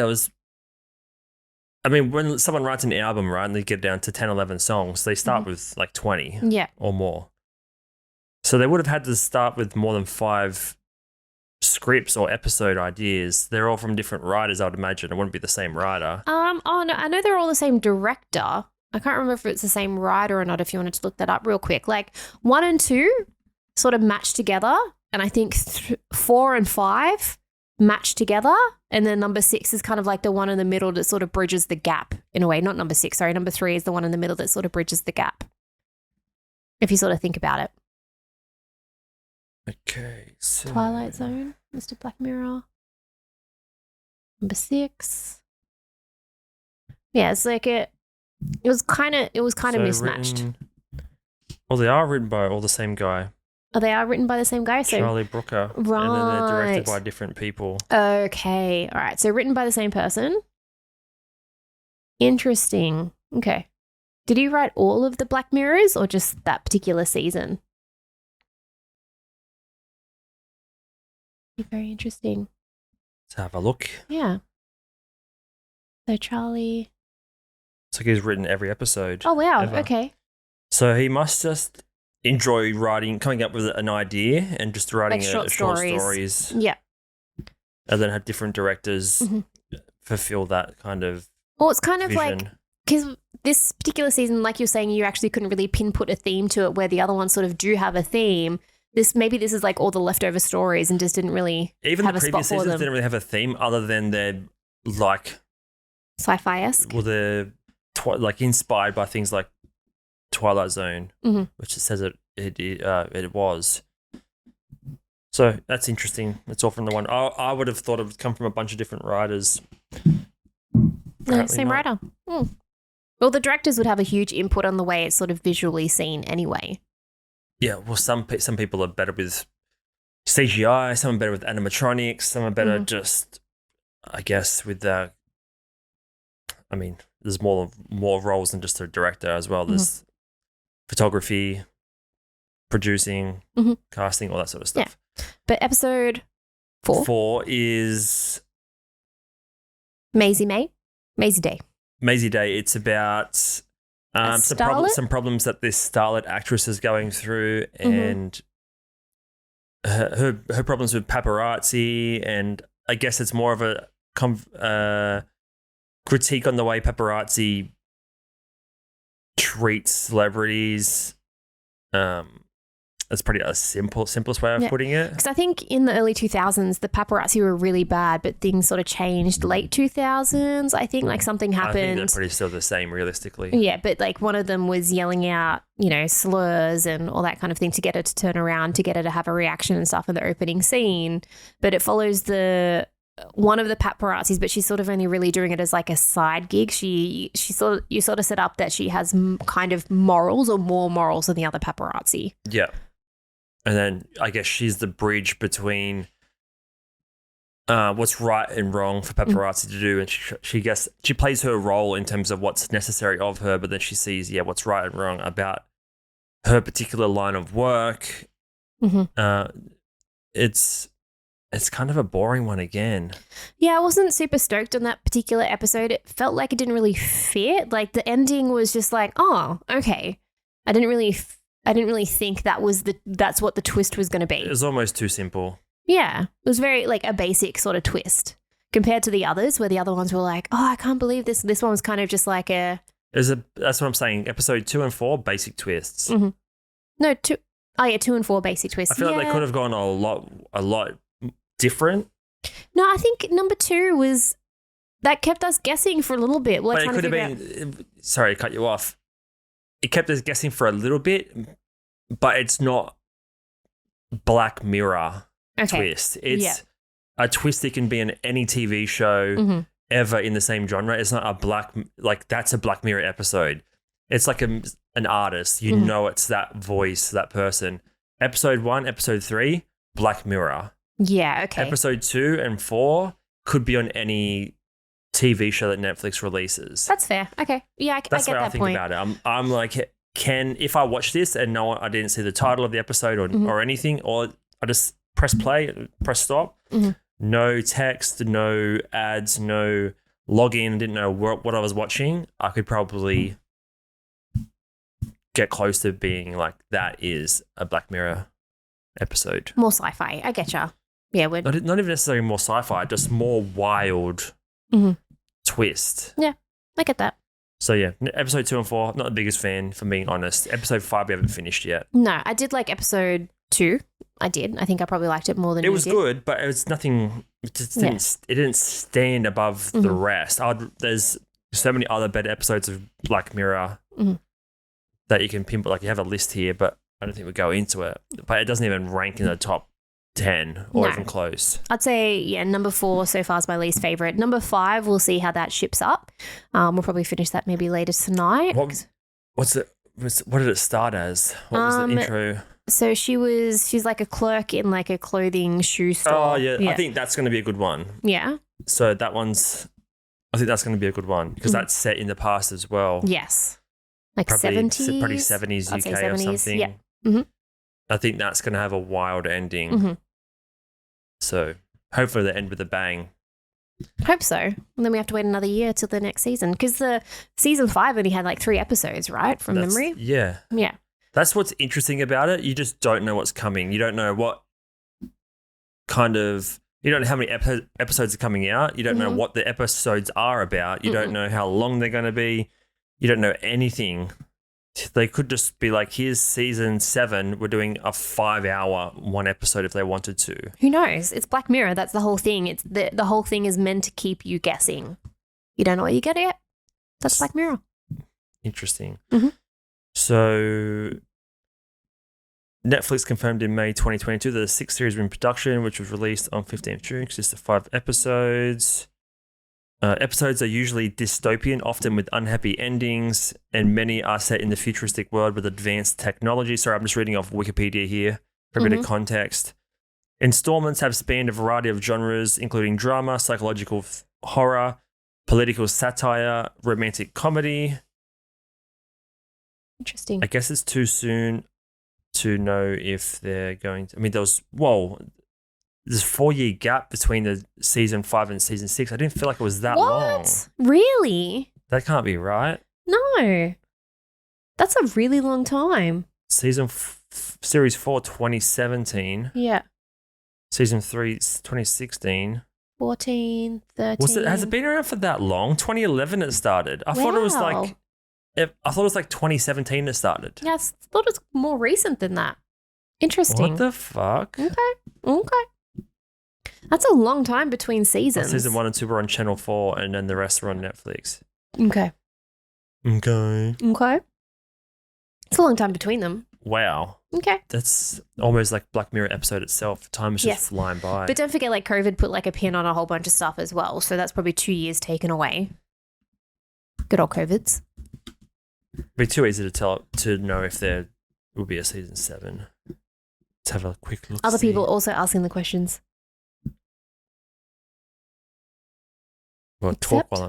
A: when someone writes an album, right, and they get down to 10, 11 songs, they start with like 20 or more. So they would have had to start with more than 5 scripts or episode ideas. They're all from different writers, I would imagine. It wouldn't be the same writer.
B: Oh no, I know they're all the same director. I can't remember if it's the same writer or not, if you wanted to look that up real quick. Like 1 and 2 sort of match together, and I think 4 and 5 match together, and then number 6 is kind of like the one in the middle that sort of bridges the gap in a way. Not number 6, sorry. Number 3 is the one in the middle that sort of bridges the gap, if you sort of think about it.
A: Okay, so
B: Twilight Zone, Mr. Black Mirror. Number 6. Yeah, it's like it was kind of mismatched.
A: They are written by all the same guy.
B: Oh, they are written by the same guy? So
A: Charlie Brooker.
B: Right.
A: And then they're directed by different people.
B: Okay. All right. So written by the same person. Interesting. Okay. Did he write all of the Black Mirrors or just that particular season? Very interesting.
A: Let's have a look.
B: Yeah. So Charlie.
A: It's like he's written every episode.
B: Oh, wow.
A: Ever.
B: Okay.
A: So he must just enjoy coming up with an idea and just writing
B: like
A: short stories.
B: Yeah.
A: And then have different directors fulfill that kind of
B: Well, it's kind of
A: vision.
B: like, because this particular season, like you're saying, you actually couldn't really pinpoint a theme to it, where the other ones sort of do have a theme. Maybe this is like all the leftover stories and just didn't really have a spot for them. Even the previous seasons
A: didn't really have a theme other than they're like
B: sci-fi-esque.
A: Well, they're like inspired by things like Twilight Zone, which it says it was. So that's interesting. It's all from the one. I would have thought it would come from a bunch of different writers.
B: No, same writer. Well, the directors would have a huge input on the way it's sort of visually seen anyway.
A: Yeah, well, some people are better with CGI, some are better with animatronics, some are better just, I guess, with the. I mean, there's more roles than just a director as well. There's photography, producing, casting, all that sort of stuff.
B: Yeah. But episode 4?
A: 4 is
B: Mazey Day.
A: Mazey Day. It's about some problems that this starlet actress is going through, and her problems with paparazzi, and I guess it's more of a critique on the way paparazzi treats celebrities. That's pretty simplest way of putting it.
B: Because I think in the early 2000s, the paparazzi were really bad, but things sort of changed late 2000s. I think like something happened.
A: I think they're pretty still the same, realistically.
B: Yeah, but like one of them was yelling out, slurs and all that kind of thing to get her to turn around, to get her to have a reaction and stuff in the opening scene. But it follows one of the paparazzis, but she's sort of only really doing it as like a side gig. You sort of set up that she has kind of morals or more morals than the other paparazzi.
A: Yeah. And then I guess she's the bridge between what's right and wrong for paparazzi to do, and she plays her role in terms of what's necessary of her, but then she sees what's right and wrong about her particular line of work. It's it's kind of a boring one again.
B: Yeah, I wasn't super stoked on that particular episode. It felt like it didn't really fit. Like the ending was just like, oh, okay. I didn't really think that's what the twist was going to be.
A: It was almost too simple.
B: Yeah, it was very like a basic sort of twist compared to the others, where the other ones were like, oh, I can't believe this. This one was kind of just like a.
A: That's what I'm saying. Episode 2 and 4, basic twists.
B: Mm-hmm. No, 2. Oh yeah, 2 and 4 basic twists.
A: I feel like they could have gone a lot different.
B: No, I think number 2 was that kept us guessing for a little bit.
A: But it could have been. Sorry, cut you off. It kept us guessing for a little bit, but it's not Black Mirror twist. It's a twist that can be in any TV show ever in the same genre. It's not that's a Black Mirror episode. It's like an artist. You know it's that voice, that person. Episode 1, episode 3, Black Mirror.
B: Yeah, okay.
A: Episode 2 and 4 could be on any TV show that Netflix releases.
B: That's fair. Okay. Yeah, I get that point.
A: That's what I think about it. I'm like, if I watch this and I didn't see the title of the episode or anything, or I just press play, press stop, no text, no ads, no login, didn't know what I was watching, I could probably get close to being like, that is a Black Mirror episode.
B: More sci-fi. I getcha. Yeah, we're
A: not even necessarily more sci-fi, just more wild twist.
B: Yeah, I get that.
A: So yeah, episode 2 and 4, not the biggest fan, if I'm being honest. Episode 5 we haven't finished yet.
B: No, I did like episode 2. I did. I think I probably liked it more than you did.
A: It was good, but it was nothing. It just didn't. It didn't stand above the rest. There's so many other better episodes of Black Mirror that you can pinpoint. Like you have a list here, but I don't think we go into it. But it doesn't even rank in the top 10 or even close.
B: I'd say number 4 so far is my least favorite. Number 5, we'll see how that ships up. We'll probably finish that maybe later tonight.
A: What did it start as? What was the intro?
B: So she's like a clerk in like a clothing shoe store.
A: Oh yeah. I think that's going to be a good one.
B: Yeah.
A: So I think that's going to be a good one because that's set in the past as well.
B: Yes. Like
A: probably
B: 70s.
A: Probably 70s UK 70s, or something.
B: Yeah. Mm-hmm.
A: I think that's going to have a wild ending. So hopefully they end with a bang.
B: Hope so. And then we have to wait another year till the next season because the season 5 only had like 3 episodes, right? From memory.
A: Yeah.
B: Yeah.
A: That's what's interesting about it. You just don't know what's coming. You don't know what you don't know how many episodes are coming out. You don't know what the episodes are about. You don't know how long they're going to be. You don't know anything. They could just be like, here's season 7. We're doing a 5-hour one episode if they wanted to.
B: Who knows? It's Black Mirror. That's the whole thing. It's the whole thing is meant to keep you guessing. You don't know what you get yet. That's Black Mirror.
A: Interesting. So Netflix confirmed in May 2022 that the 6th series were in production, which was released on 15th June, consists of 5 episodes. Episodes are usually dystopian, often with unhappy endings, and many are set in the futuristic world with advanced technology. Sorry, I'm just reading off Wikipedia here for a bit of context. Installments have spanned a variety of genres, including drama, psychological horror, political satire, romantic comedy.
B: Interesting.
A: I guess it's too soon to know if they're going to... I mean, there's a 4-year gap between the season 5 and season 6. I didn't feel like it was that long.
B: Really?
A: That can't be right.
B: No. That's a really long time.
A: Series 4, 2017.
B: Yeah.
A: Season 3, 2016.
B: 14, 13.
A: Has it been around for that long? 2011 it started. I thought it was like 2017 it started.
B: Yes, I thought it was more recent than that. Interesting.
A: What the fuck?
B: Okay. That's a long time between seasons.
A: Season 1 and 2 were on Channel 4 and then the rest were on Netflix.
B: Okay.
A: Okay.
B: It's a long time between them.
A: Wow.
B: Okay.
A: That's almost like Black Mirror episode itself. Time is just flying by.
B: But don't forget, like, COVID put like a pin on a whole bunch of stuff as well. So that's probably 2 years taken away. Good old COVIDs.
A: It'd be too easy to know if there will be a season 7. Let's have a quick look.
B: Other people also asking the questions.
A: Well, talk while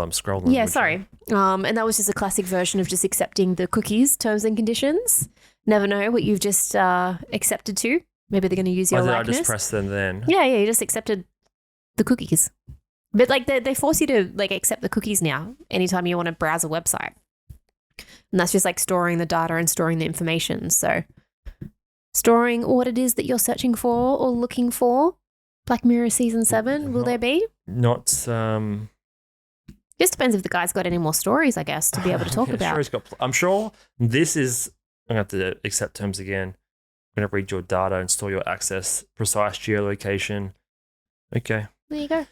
A: I'm scrolling.
B: Yeah, sorry. And that was just a classic version of just accepting the cookies, terms and conditions. Never know what you've just accepted to. Maybe they're going to use your likeness.
A: I just press them then.
B: Yeah, you just accepted the cookies. But like they force you to like accept the cookies now anytime you want to browse a website. And that's just like storing the data and storing the information. So storing what it is that you're searching for or looking for. Black Mirror season 7, will there be?
A: Not
B: Just depends if the guy's got any more stories, I guess, to be able to talk about.
A: Sure he's got, I'm sure this is, I'm going to have to accept terms again. I'm going to read your data and store your access, precise geolocation. Okay.
B: There you go.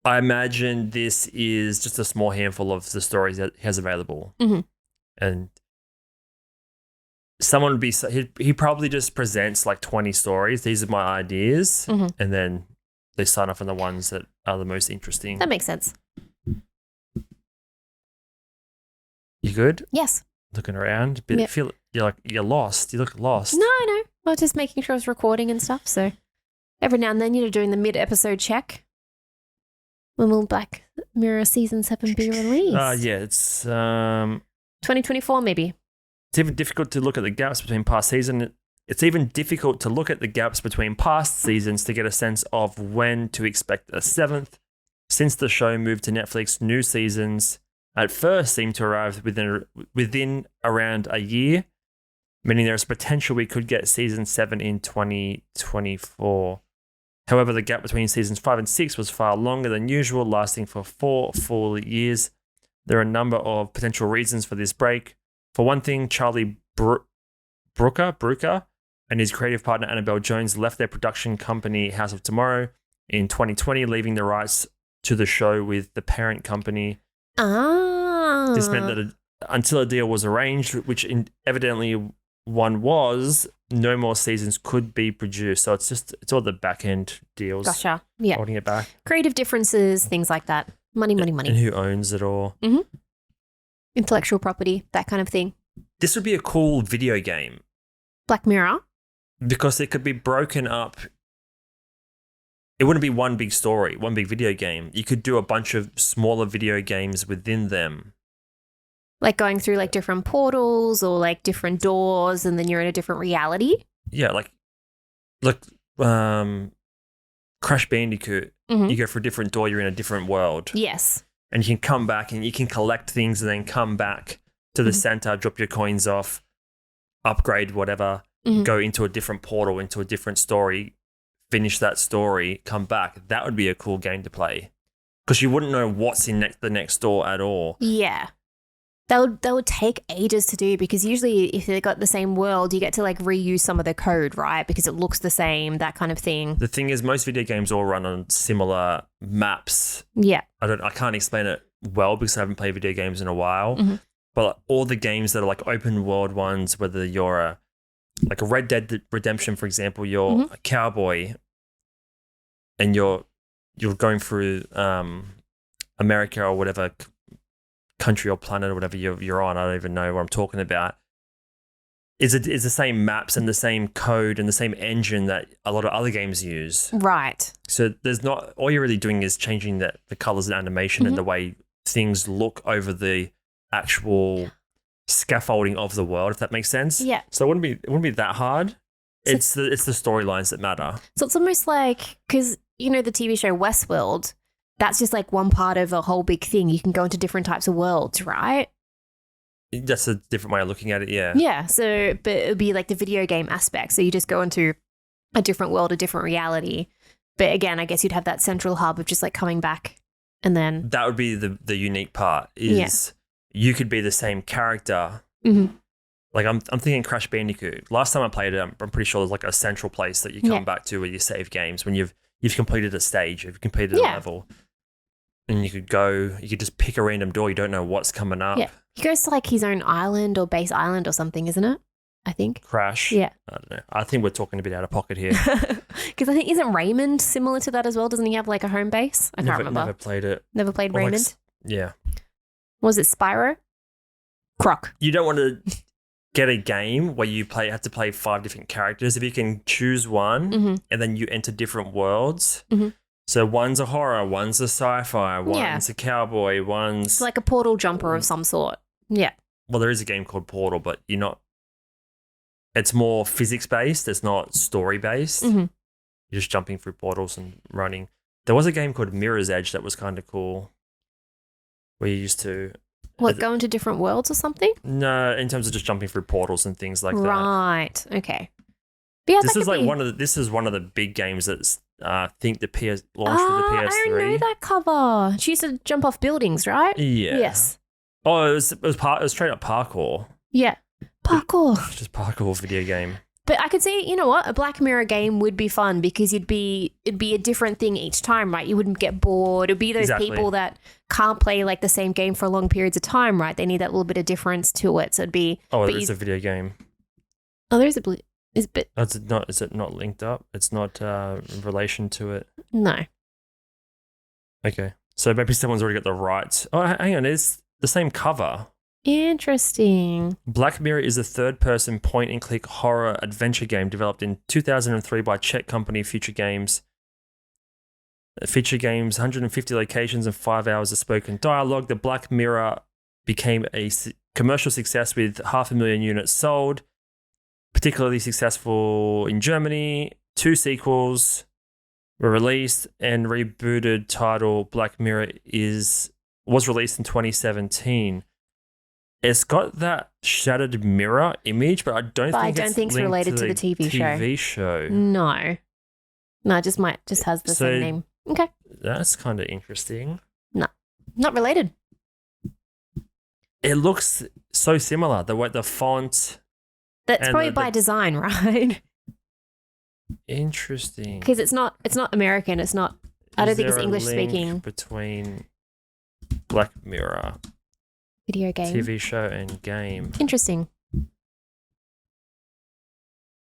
A: I imagine this is just a small handful of the stories that he has available.
B: Mm-hmm.
A: And someone would be, he probably just presents like 20 stories. These are my ideas.
B: Mm-hmm.
A: And then they sign off on the ones that are the most interesting.
B: That makes sense.
A: You good?
B: Yes.
A: Looking around, but feel you're lost. You look lost.
B: No. Well, just making sure I was recording and stuff. So every now and then you're doing the mid-episode check. When will Black Mirror season 7 be released?
A: Yeah, it's
B: 2024 maybe.
A: It's even difficult to look at the gaps between past seasons. It's even difficult to look at the gaps between past seasons to get a sense of when to expect a 7th. Since the show moved to Netflix, new seasons at first seemed to arrive within around a year, meaning there's potential we could get season 7 in 2024. However, the gap between seasons 5 and 6 was far longer than usual, lasting for 4 full years. There are a number of potential reasons for this break. For one thing, Charlie Brooker and his creative partner Annabelle Jones left their production company House of Tomorrow in 2020, leaving the rights to the show with the parent company. This meant that until a deal was arranged, which evidently one was, no more seasons could be produced. So it's all the back end deals.
B: Gotcha. Yeah.
A: Holding it back.
B: Creative differences, things like that. Money.
A: And who owns it all.
B: Mm-hmm. Intellectual property, that kind of thing.
A: This would be a cool video game.
B: Black Mirror?
A: Because it could be broken up. It wouldn't be one big story, one big video game. You could do a bunch of smaller video games within them.
B: Like going through like different portals or like different doors and then you're in a different reality?
A: Yeah, like Crash Bandicoot.
B: Mm-hmm.
A: You go for a different door, you're in a different world.
B: Yes.
A: And you can come back and you can collect things and then come back to the center, drop your coins off, upgrade whatever, go into a different portal, into a different story, finish that story, come back. That would be a cool game to play because you wouldn't know what's in the next door at all.
B: Yeah. That would take ages to do because usually if they got the same world, you get to like reuse some of the code, right? Because it looks the same, that kind of thing.
A: The thing is, most video games all run on similar maps.
B: Yeah.
A: I can't explain it well because I haven't played video games in a while. Mm-hmm. But all the games that are like open world ones, whether you're like a Red Dead Redemption, for example, you're a cowboy and you're going through America or whatever country or planet or whatever you're on. I don't even know what I'm talking about. Is the same maps and the same code and the same engine that a lot of other games use.
B: Right.
A: So there's not, all you're really doing is changing the colors and animation and the way things look over the actual scaffolding of the world, if that makes sense.
B: Yeah.
A: So it wouldn't be that hard. It's the storylines that matter.
B: So it's almost like, because you know the TV show Westworld, that's just like one part of a whole big thing. You can go into different types of worlds, right?
A: That's a different way of looking at it, yeah.
B: Yeah, so, but it would be like the video game aspect. So you just go into a different world, a different reality. But again, I guess you'd have that central hub of just like coming back and then...
A: That would be the unique part is you could be the same character.
B: Mm-hmm.
A: Like I'm thinking Crash Bandicoot. Last time I played it, I'm pretty sure there's like a central place that you come back to where you save games when you've completed a stage, you've completed a level. And you could just pick a random door. You don't know what's coming up.
B: Yeah. He goes to like his own island or base island or something, isn't it? I think.
A: Crash.
B: Yeah.
A: I don't know. I think we're talking a bit out of pocket here.
B: Because I think, isn't Raymond similar to that as well? Doesn't he have like a home base? I can't remember.
A: Never played it.
B: Never played Raymond?
A: Yeah.
B: Was it Spyro? Croc.
A: You don't want to get a game where you have to play 5 different characters. If you can choose one and then you enter different worlds. Mm-hmm. So one's a horror, one's a sci-fi, one's a cowboy, one's...
B: It's like a portal jumper of some sort. Yeah.
A: Well, there is a game called Portal, but you're not... it's more physics based. It's not story based.
B: Mm-hmm.
A: You're just jumping through portals and running. There was a game called Mirror's Edge that was kind of cool, where you used to
B: go into different worlds or something?
A: No, in terms of just jumping through portals and things like that.
B: Right. Okay. But yeah,
A: this is like one of the big games that's I think the PS launched with the PS3.
B: I know that cover. She used to jump off buildings, right?
A: Yeah.
B: Yes.
A: Oh, it was straight up parkour.
B: Yeah. Parkour.
A: It's just parkour video game.
B: But I could see, you know what, a Black Mirror game would be fun because it'd be a different thing each time, right? You wouldn't get bored. It'd be those people that can't play like the same game for long periods of time, right? They need that little bit of difference to it. So it'd be.
A: Oh, it's a video game.
B: Oh, there's a. Is
A: it not linked up? It's not in relation to it.
B: No.
A: Okay, so maybe someone's already got the rights. Oh, hang on, it's the same cover.
B: Interesting.
A: Black Mirror is a third-person point-and-click horror adventure game developed in 2003 by Czech company Future Games. Feature games, 150 locations and 5 hours of spoken dialogue. The Black Mirror became a commercial success with 500,000 units sold. Particularly successful in Germany. 2 sequels were released, and rebooted title Black Mirror was released in 2017. It's got that shattered mirror image, but I don't think it's related to the TV show.
B: No, it just has the same name. Okay,
A: that's kind of interesting.
B: No, not related.
A: It looks so similar. The font.
B: That's probably by design, right?
A: Interesting.
B: Because it's not American. It's not. I don't think it's English speaking.
A: Between Black Mirror
B: video game,
A: TV show, and game.
B: Interesting.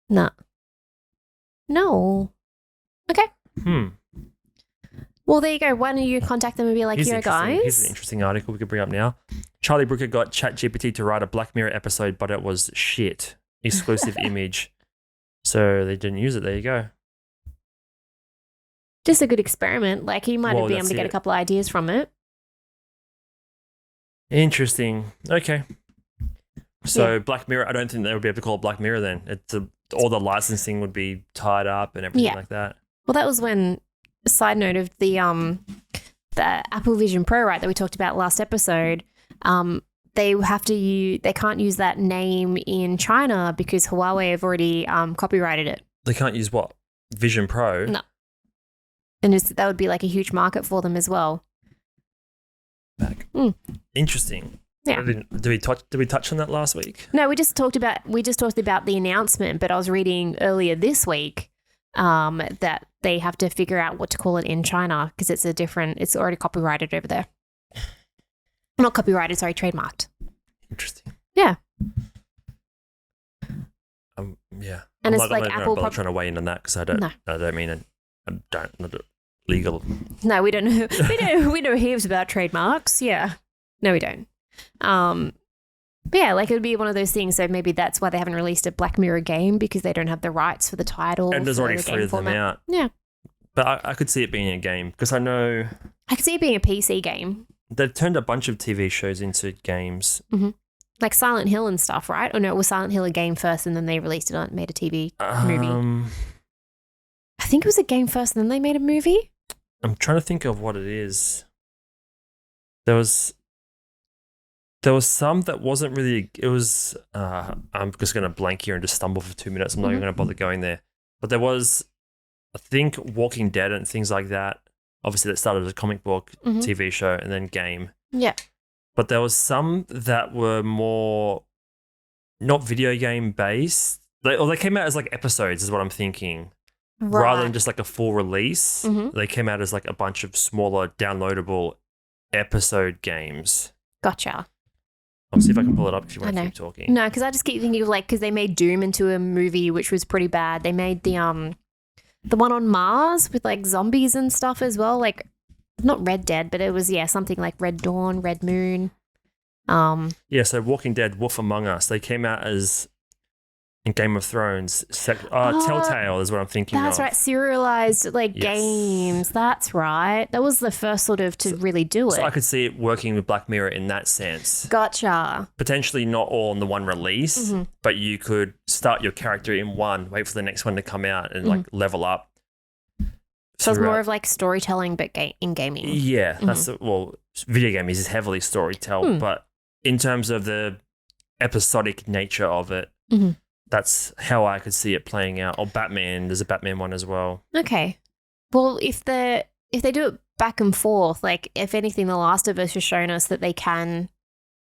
B: No. Okay. Well, there you go. Why don't you contact them and be like, "Here, guys."
A: Here's an interesting article we could bring up now. Charlie Brooker got ChatGPT to write a Black Mirror episode, but it was shit. Exclusive image. So they didn't use it. There you go.
B: Just a good experiment. Like, he might have been able to get a couple of ideas from it.
A: Interesting. Okay. So Black Mirror, I don't think they would be able to call it Black Mirror then. All the licensing would be tied up and everything like that. Well,
B: that was when, side note of the Apple Vision Pro, right, that we talked about last episode, they can't use that name in China because Huawei have already copyrighted it.
A: They can't use what? Vision Pro?
B: No. And that would be like a huge market for them as well.
A: Interesting.
B: Yeah.
A: Did we touch on that last week?
B: No, we just talked about the announcement, but I was reading earlier this week that they have to figure out what to call it in China because it's already copyrighted over there. Not copyrighted, sorry, trademarked.
A: Interesting.
B: Yeah.
A: Yeah.
B: And
A: I'm
B: it's like Apple
A: trying to weigh in on that because I don't mean it. I don't not legal.
B: No, we don't know. we know heaps about trademarks. Yeah. No, we don't. But yeah, like it would be one of those things. So maybe that's why they haven't released a Black Mirror game because they don't have the rights for the title.
A: And there's already 3 of them out.
B: Yeah.
A: But I could see it being a game because I know.
B: I could see it being a PC game.
A: They've turned a bunch of TV shows into games.
B: Mm-hmm. Like Silent Hill and stuff, right? Or no, it was Silent Hill a game first and then they released it and made a TV movie. I think it was a game first and then they made a movie.
A: I'm trying to think of what it is. There was some that wasn't really. It was. I'm just going to blank here and just stumble for 2 minutes. I'm not even going to bother going there. But there was, I think, Walking Dead and things like that. Obviously, that started as a comic book TV show and then game.
B: Yeah.
A: But there was some that were more not video game based. They came out as like episodes, is what I'm thinking. Right. Rather than just like a full release. They came out as like a bunch of smaller downloadable episode games.
B: Gotcha.
A: I'll see if I can pull it up if you want to keep talking.
B: No, because I just keep thinking of like, because they made Doom into a movie, which was pretty bad. They made the one on Mars with like zombies and stuff as well. Like, not Red Dead, but it was, something like Red Dawn, Red Moon.
A: Yeah, so Walking Dead, Wolf Among Us, they came out as in Game of Thrones. Telltale is what I'm thinking
B: That's
A: of.
B: right. Serialized games. That's right. That was the first sort of to really do it.
A: So I could see it working with Black Mirror in that sense.
B: Gotcha.
A: Potentially not all in the one release, but you could start your character in one, wait for the next one to come out and like level up.
B: So it's more of like storytelling, but in gaming.
A: Yeah, video game is heavily storytell, but in terms of the episodic nature of it, that's how I could see it playing out. Or Batman, there's a Batman one as well.
B: Okay. Well, if they do it back and forth, like if anything, The Last of Us has shown us that they can,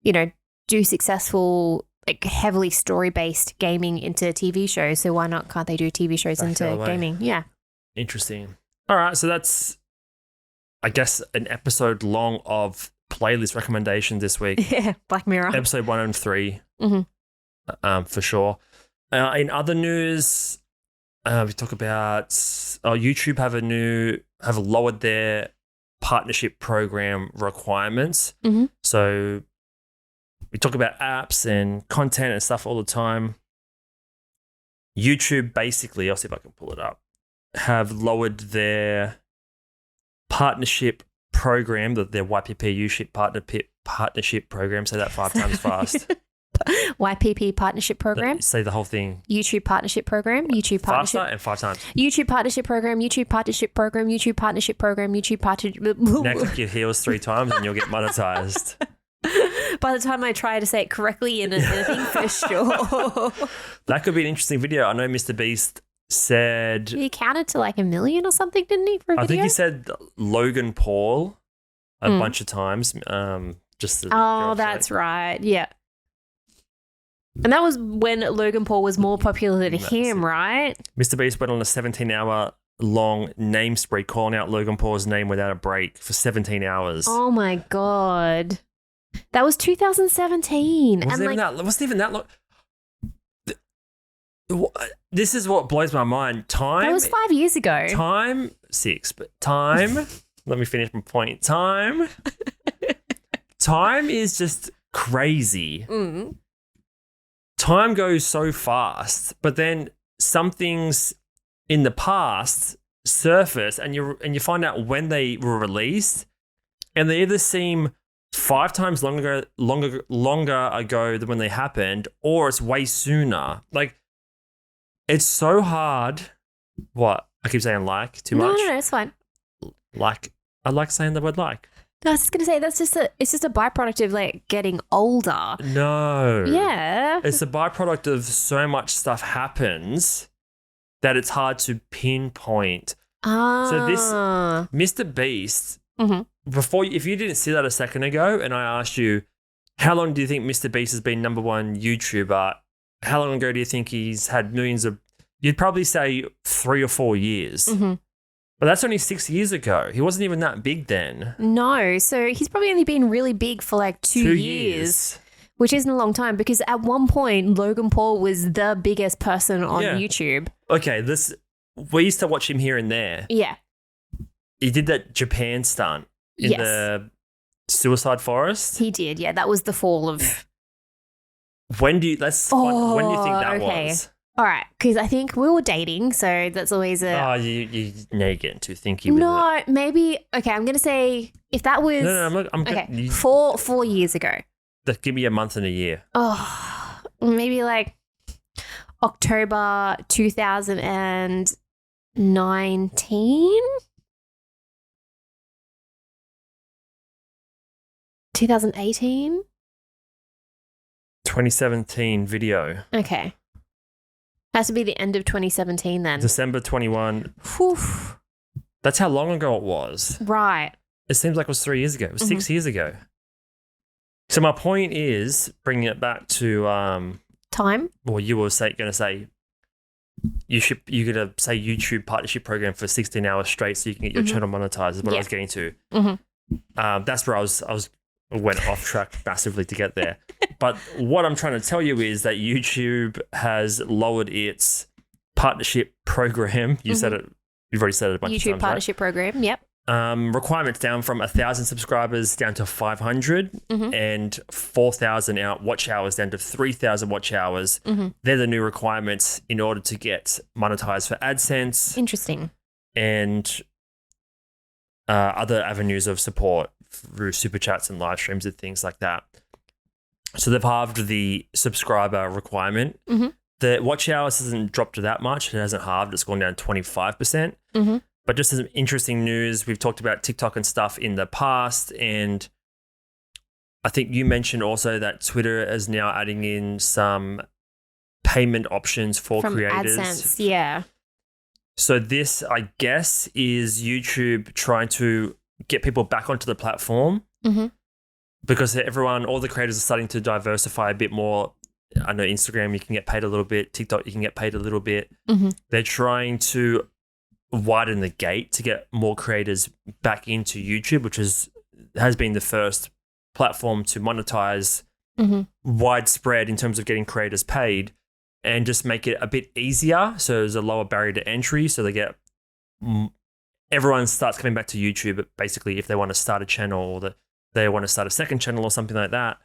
B: do successful, like heavily story-based gaming into TV shows. So why not? Can't they do TV shows into gaming? Yeah.
A: Interesting. All right, so that's, I guess, an episode long of playlist recommendations this week.
B: Yeah, Black Mirror.
A: Episode 103, for sure. In other news, we talk about YouTube have lowered their partnership program requirements. So we talk about apps and content and stuff all the time. YouTube basically, I'll see if I can pull it up, have lowered their partnership program, their YPP partnership program. Say that 5 times fast.
B: YPP partnership program.
A: Say the whole thing.
B: YouTube partnership program. YouTube partnership.
A: Faster and 5 times.
B: YouTube partnership program. YouTube partnership program. YouTube partnership program. YouTube partnership.
A: Now click your heels 3 times and you'll get monetized.
B: By the time I try to say it correctly in a thing, for sure.
A: That could be an interesting video. I know Mr. Beast said...
B: He counted to like 1 million or something, didn't he, for a video?
A: I think he said Logan Paul a bunch of times.
B: That's right. Yeah. And that was when Logan Paul was more popular than him, right?
A: Mr. Beast went on a 17-hour long name spree calling out Logan Paul's name without a break for 17 hours.
B: Oh my God. That was 2017.
A: Wasn't even that long. This is what blows my mind. Time.
B: That was 5 years ago.
A: Time, 6, but time. Let me finish my point. Time is just crazy. Time goes so fast, but then some things in the past surface, and you find out when they were released, and they either seem 5 times longer ago than when they happened, or it's way sooner. Like, it's so hard. What? I keep saying like too much.
B: No, it's fine.
A: Like, I like saying the word like.
B: I was just gonna say it's just a byproduct of like getting older.
A: No.
B: Yeah.
A: It's a byproduct of so much stuff happens that it's hard to pinpoint. So this Mr. Beast, if you didn't see that a second ago and I asked you, how long do you think Mr. Beast has been number one YouTuber? How long ago do you think he's had millions of... You'd probably say 3 or 4 years. But that's only 6 years ago. He wasn't even that big then.
B: No. So he's probably only been really big for like 2 years. Which isn't a long time because at one point, Logan Paul was the biggest person on YouTube.
A: Okay, we used to watch him here and there.
B: Yeah.
A: He did that Japan stunt in the suicide forest.
B: He did, yeah. That was the fall of...
A: When do you think that was?
B: All right, because I think we were dating, so that's always a...
A: Oh, you're getting too thinky with it.
B: No, maybe... Okay, I'm going to say if that was...
A: No, I'm
B: okay, 4 years ago.
A: Give me a month and a year.
B: Oh, maybe like October 2019? 2018?
A: 2017 video.
B: Okay. Has to be the end of 2017 then.
A: December 21.
B: Whew.
A: That's how long ago it was.
B: Right.
A: It seems like it was 3 years ago. It was 6 years ago. So my point is, bringing it back to...
B: time?
A: Well, you were going to say, you're going to say YouTube partnership program for 16 hours straight so you can get your channel monetized is what I was getting to. That's where I went off track massively to get there. But what I'm trying to tell you is that YouTube has lowered its partnership program. You said it. You've already said it a bunch of times,
B: YouTube partnership program. Yep.
A: requirements down from 1,000 subscribers down to 500 and 4,000 watch hours down to 3,000 watch hours. They're the new requirements in order to get monetized for AdSense.
B: Interesting.
A: And other avenues of support through super chats and live streams and things like that. So they've halved the subscriber requirement. The watch hours hasn't dropped that much. It hasn't halved. It's gone down 25%. But just as interesting news, we've talked about TikTok and stuff in the past. And I think you mentioned also that Twitter is now adding in some payment options for creators.
B: AdSense, yeah.
A: So this, I guess, is YouTube trying to get people back onto the platform because all the creators are starting to diversify a bit more. I know Instagram, you can get paid a little bit. TikTok, you can get paid a little bit. They're trying to widen the gate to get more creators back into YouTube, which has been the first platform to monetize widespread in terms of getting creators paid, and just make it a bit easier. So there's a lower barrier to entry. So everyone starts coming back to YouTube, basically, if they want to start a channel or they want to start a second channel or something like that.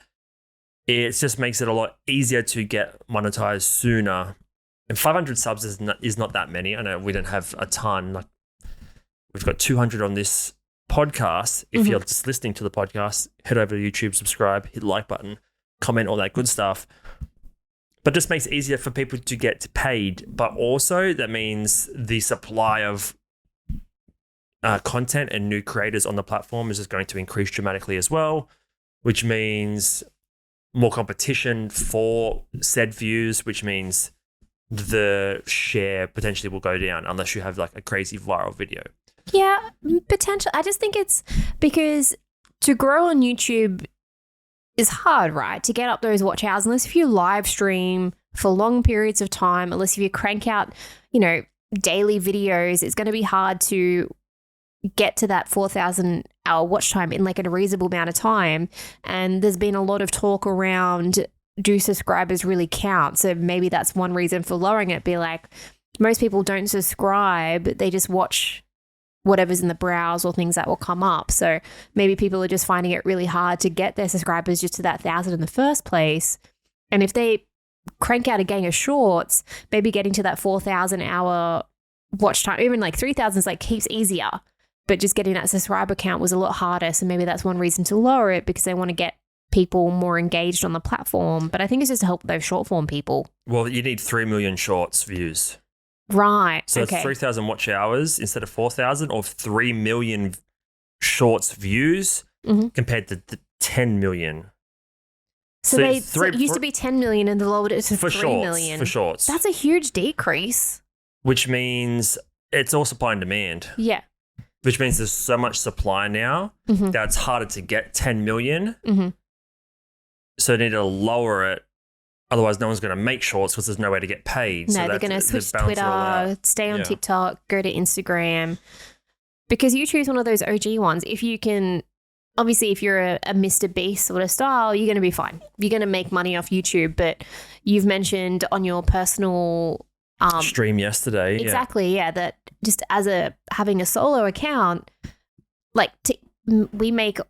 A: It just makes it a lot easier to get monetized sooner. And 500 subs is not that many. I know we don't have a ton. Like, we've got 200 on this podcast. If you're just listening to the podcast, head over to YouTube, subscribe, hit the like button, comment, all that good stuff. But just makes it easier for people to get paid. But also that means the supply of content and new creators on the platform is just going to increase dramatically as well, which means more competition for said views, which means the share potentially will go down unless you have like a crazy viral video.
B: Yeah, potentially. I just think it's because to grow on YouTube is hard, right? To get up those watch hours, unless if you live stream for long periods of time, unless if you crank out, daily videos, it's going to be hard to get to that 4,000 hour watch time in like a reasonable amount of time. And there's been a lot of talk around, do subscribers really count? So maybe that's one reason for lowering it. Be like, most people don't subscribe. They just watch whatever's in the browse or things that will come up. So maybe people are just finding it really hard to get their subscribers just to that 1,000 in the first place. And if they crank out a gang of shorts, maybe getting to that 4,000 hour watch time, even like 3,000 is like keeps easier. But just getting that subscriber count was a lot harder. So maybe that's one reason to lower it, because they want to get people more engaged on the platform. But I think it's just to help those short form people.
A: Well, you need 3 million shorts views.
B: Right.
A: So it's 3,000 watch hours instead of 4,000, or 3 million shorts views compared to the 10 million.
B: So it used to be 10 million and they lowered it to 3 million.
A: For shorts.
B: That's a huge decrease.
A: Which means it's all supply and demand.
B: Yeah.
A: Which means there's so much supply now that it's harder to get 10 million. So they need to lower it. Otherwise, no one's going to make shorts because there's no way to get paid.
B: No,
A: so
B: they're going to switch to Twitter, stay on TikTok, go to Instagram. Because YouTube's one of those OG ones. If you can, obviously, if you're a Mr. Beast sort of style, you're going to be fine. You're going to make money off YouTube. But you've mentioned on your personal
A: stream yesterday.
B: Exactly, yeah. That just as having a solo account, like we make,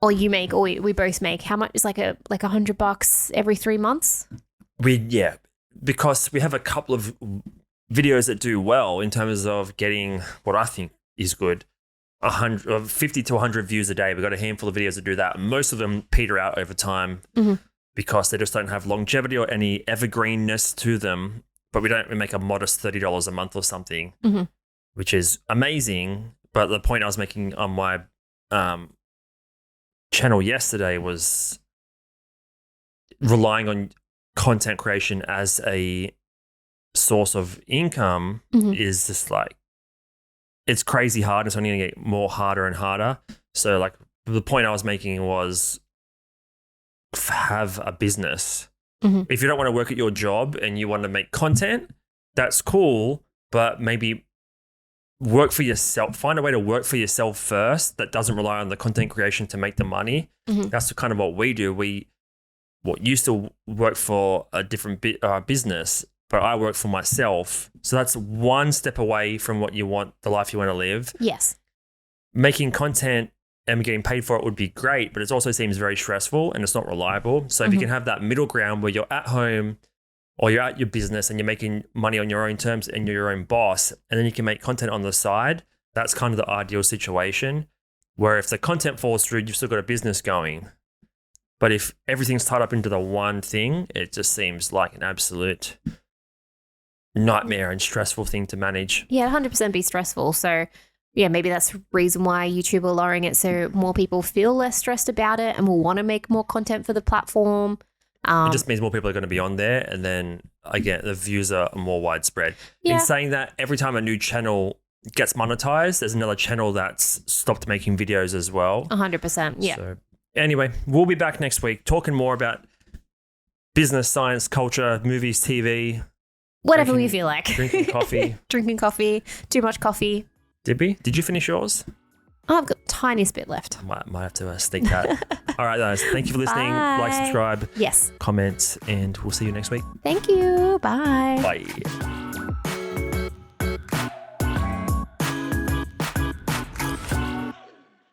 B: or you make, or we both make, how much is like $100 every 3 months? Because we have a couple of videos that do well in terms of getting what I think is good, 50 to 100 views a day. We've got a handful of videos that do that. Most of them peter out over time because they just don't have longevity or any evergreenness to them. But we make a modest $30 a month or something, which is amazing. But the point I was making on my channel yesterday was relying on content creation as a source of income is just like, it's crazy hard. It's only going to get more harder and harder. So like the point I was making was have a business. If you don't want to work at your job and you want to make content, that's cool, but maybe work for yourself. Find a way to work for yourself first that doesn't rely on the content creation to make the money. That's kind of what we do. We used to work for a different business, but I work for myself. So that's one step away from what you want, the life you want to live. Yes.
A: making content and getting paid for it would be great, but it also seems very stressful and it's not reliable. So if you can have that middle ground where you're at home or you're at your business and you're making money on your own terms and you're your own boss, and then you can make content on the side, that's kind of the ideal situation, where if the content falls through, you've still got a business going. But if everything's tied up into the one thing, it just seems like an absolute nightmare and stressful thing to manage.
B: Yeah, 100% be stressful. So yeah, maybe that's the reason why YouTube are lowering it, so more people feel less stressed about it and will want to make more content for the platform.
A: It just means more people are going to be on there, and then again, the views are more widespread. In saying that, every time a new channel gets monetized, there's another channel that's stopped making videos as well.
B: 100%, yeah.
A: So anyway, we'll be back next week talking more about business, science, culture, movies, TV.
B: Whatever we feel like.
A: Drinking coffee.
B: Drinking coffee. Too much coffee.
A: Did we? Did you finish yours?
B: Oh, I've got the tiniest bit left.
A: Might have to sneak that. All right, guys. Thank you for listening.
B: Bye.
A: Like, subscribe.
B: Yes.
A: Comment, and we'll see you next week.
B: Thank you. Bye.
A: Bye.